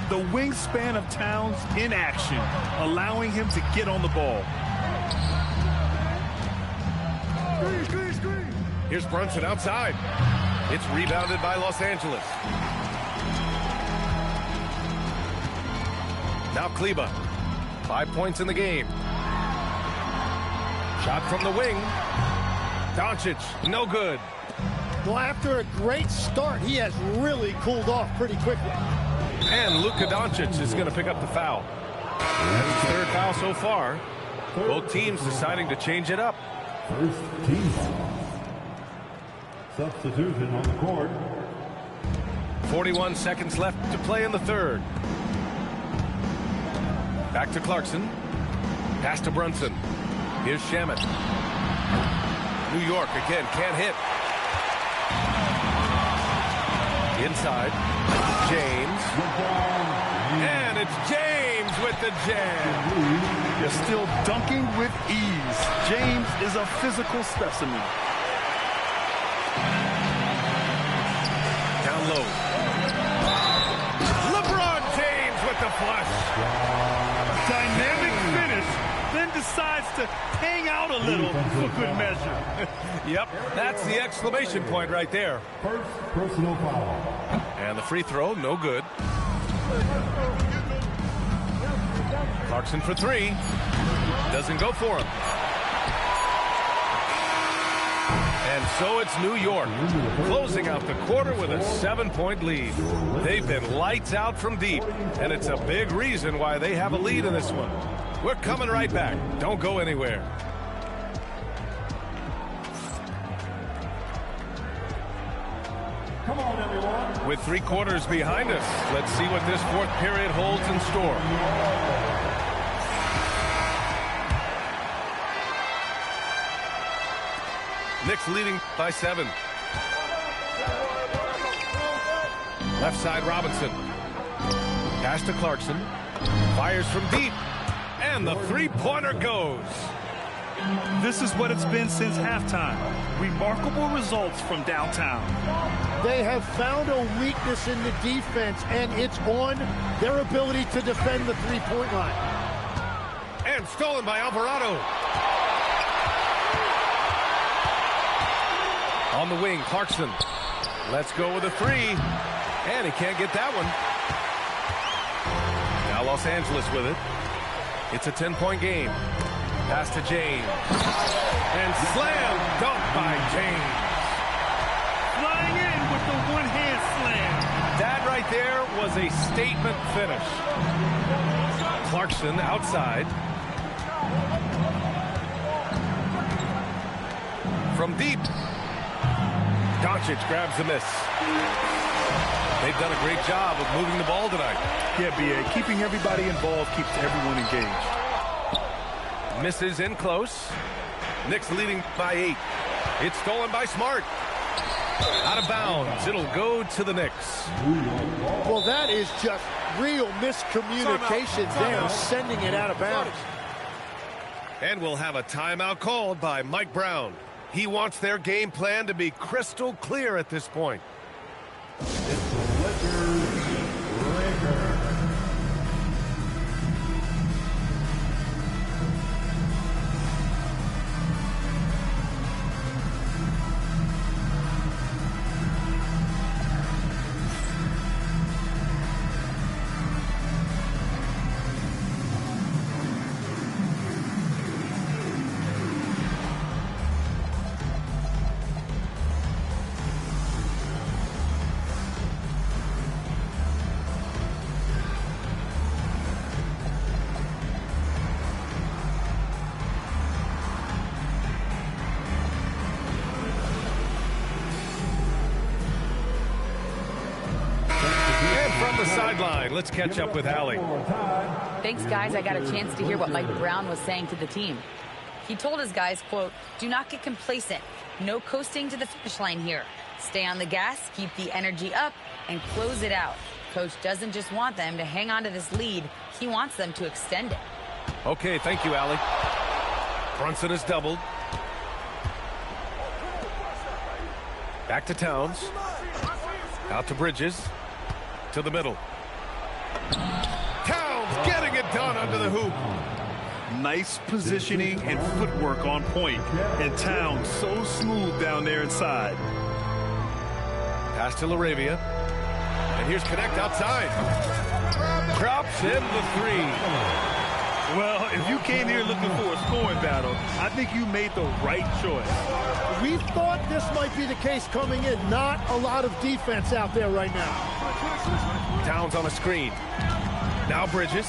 The wingspan of Towns in action, allowing him to get on the ball. Here's Brunson outside. It's rebounded by Los Angeles. Now Kleba. 5 points in the game. Shot from the wing. Doncic, no good. Well, after a great start, he has really cooled off pretty quickly. And Luka Doncic is going to pick up the foul. That's his third foul so far. Both teams deciding to change it up. First team foul. Substitution on the court. 41 seconds left to play in the third. Back to Clarkson. Pass to Brunson. Here's Shamet. New York again, can't hit. Inside. James. And it's James with the jam. You're still dunking with ease. James is a physical specimen. Down low. LeBron James with the flush. Dynamic finish, then decides to hang out a little for good measure. Yep, that's the exclamation point right there. First personal foul. And the free throw, no good. Clarkson for 3. Doesn't go for him. And so it's New York, closing out the quarter with a 7-point lead. They've been lights out from deep, and it's a big reason why they have a lead in this one. We're coming right back. Don't go anywhere. Come on, everyone. With 3 quarters behind us, let's see what this 4th period holds in store. Knicks leading by 7. Left side, Robinson. Pass to Clarkson. Fires from deep. And the 3-pointer goes. This is what it's been since halftime. Remarkable results from downtown. They have found a weakness in the defense, and it's on their ability to defend the three-point line. And stolen by Alvarado. On the wing, Clarkson. Let's go with a 3. And he can't get that one. Now Los Angeles with it. It's a 10-point game. Pass to James. And slam dunk by James. Flying in with the one-hand slam. That right there was a statement finish. Clarkson outside. From deep. Doncic grabs the miss. They've done a great job of moving the ball tonight. Yeah, B.A. Keeping everybody involved keeps everyone engaged. Misses in close. Knicks leading by 8. It's stolen by Smart. Out of bounds. It'll go to the Knicks. Well, that is just real miscommunication there, sending it out of bounds. And we'll have a timeout called by Mike Brown. He wants their game plan to be crystal clear at this point. It's the Lakers. Sideline. Let's catch up with Allie. Thanks, guys. I got a chance to hear what Mike Brown was saying to the team. He told his guys, quote, "Do not get complacent. No coasting to the finish line here. Stay on the gas, keep the energy up, and close it out. Coach doesn't just want them to hang on to this lead. He wants them to extend it." Okay, thank you, Allie. Brunson is doubled. Back to Towns. Out to Bridges. To the middle. Towns getting it done under the hoop. Nice positioning and footwork on point. And Towns so smooth down there inside. Pass to LaRavia. And here's Connect outside. Drops in the 3. Well, if you came here looking for a scoring battle, I think you made the right choice. We thought this might be the case coming in. Not a lot of defense out there right now. Towns on a screen. Now Bridges.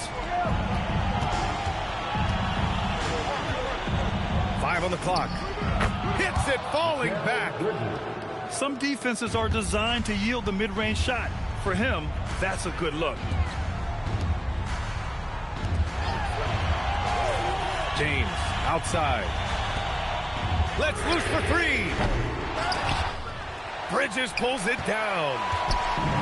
5 on the clock. Hits it, falling back. Some defenses are designed to yield the mid-range shot. For him, that's a good look. James outside. Let's loose for 3. Bridges pulls it down.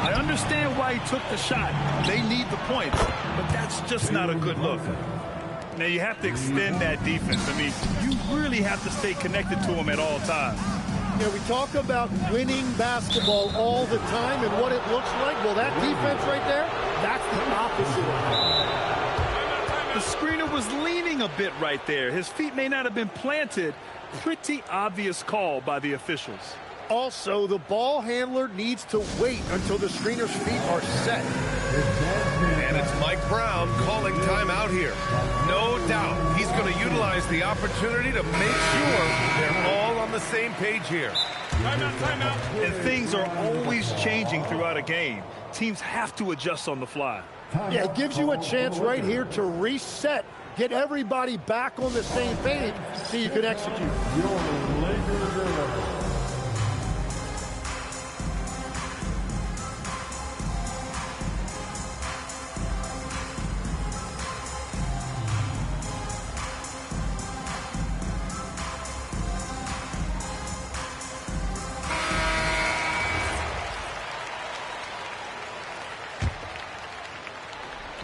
I understand why he took the shot. They need the points, but that's just not a good look. Now, you have to extend that defense. I mean, you really have to stay connected to them at all times. You know, we talk about winning basketball all the time and what it looks like. Well, that defense right there, that's the opposite of that. The screener was leaning a bit right there. His feet may not have been planted. Pretty obvious call by the officials. Also, the ball handler needs to wait until the screener's feet are set. And it's Mike Brown calling timeout here. No doubt he's going to utilize the opportunity to make sure they're all on the same page here. Timeout, timeout. And things are always changing throughout a game. Teams have to adjust on the fly. Yeah, it gives you a chance right here to reset, get everybody back on the same page so you can execute.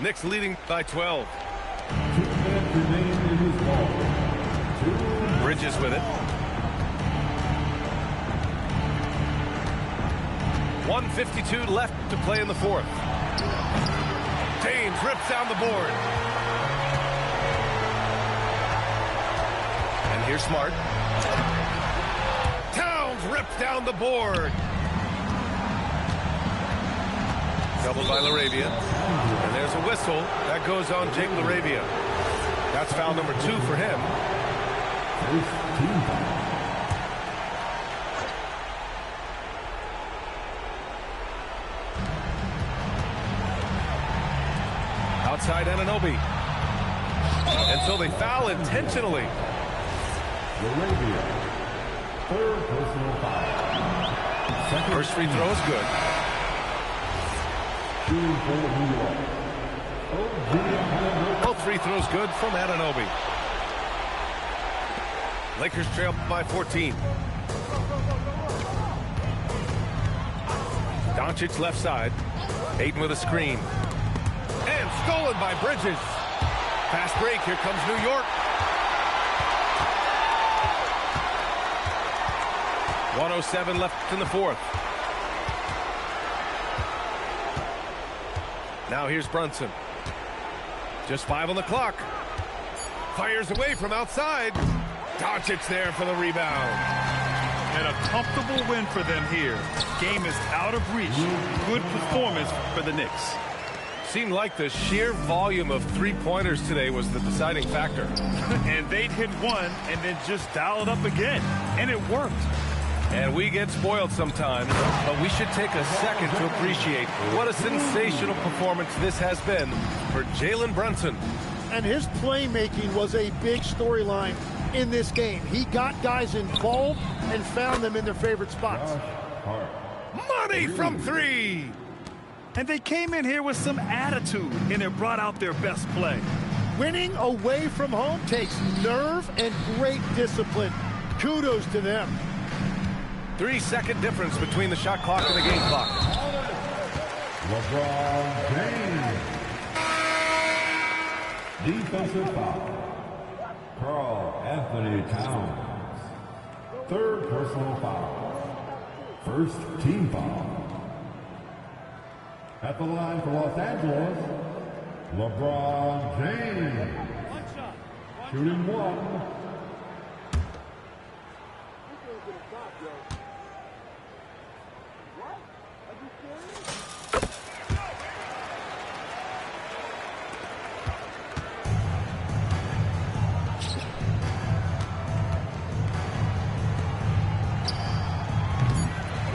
Knicks leading by 12. 2 minutes remain in this ball. Bridges with it. 1:52 left to play in the fourth. James rips down the board. And here's Smart. Towns rips down the board. Doubled by LaRavia. And there's a whistle. That goes on Jake LaRavia. That's foul number 2 for him. Outside Anunoby. And so they foul intentionally. LaRavia. 3rd personal foul. First free throw is good. Shooting for New York. Both free throws good from Anunoby. Lakers trail by 14. Doncic left side. Ayton with a screen. And stolen by Bridges. Fast break. Here comes New York. 1:07 left in the fourth. Now here's Brunson. Just 5 on the clock. Fires away from outside. Doncic there for the rebound. And a comfortable win for them here. Game is out of reach. Good performance for the Knicks. Seemed like the sheer volume of three-pointers today was the deciding factor. And they'd hit one and then just dial it up again. And it worked. And we get spoiled sometimes, but we should take a second to appreciate what a sensational performance this has been for Jalen Brunson. And his playmaking was a big storyline in this game. He got guys involved and found them in their favorite spots. Money from 3! And they came in here with some attitude, and it brought out their best play. Winning away from home takes nerve and great discipline. Kudos to them. 3-second difference between the shot clock and the game clock. LeBron James. Defensive foul. Karl Anthony Towns. 3rd personal foul. 1st team foul. At the line for Los Angeles, LeBron James. Shooting 1.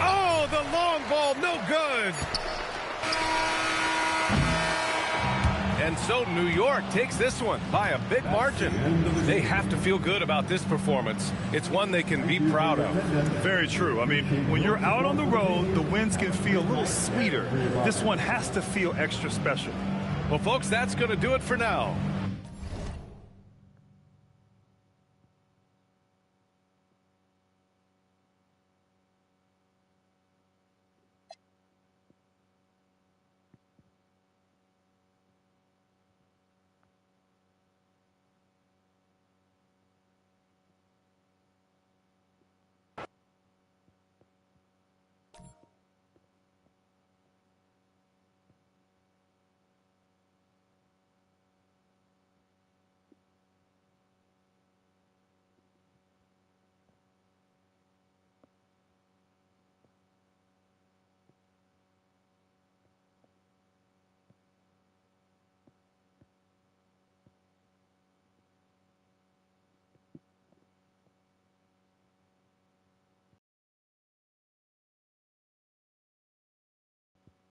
Oh, the long ball, no good. And so New York takes this one by a big margin. They have to feel good about this performance. It's one they can be proud of. Very true. I mean, when you're out on the road, the wins can feel a little sweeter. This one has to feel extra special. Well, folks, that's going to do it for now.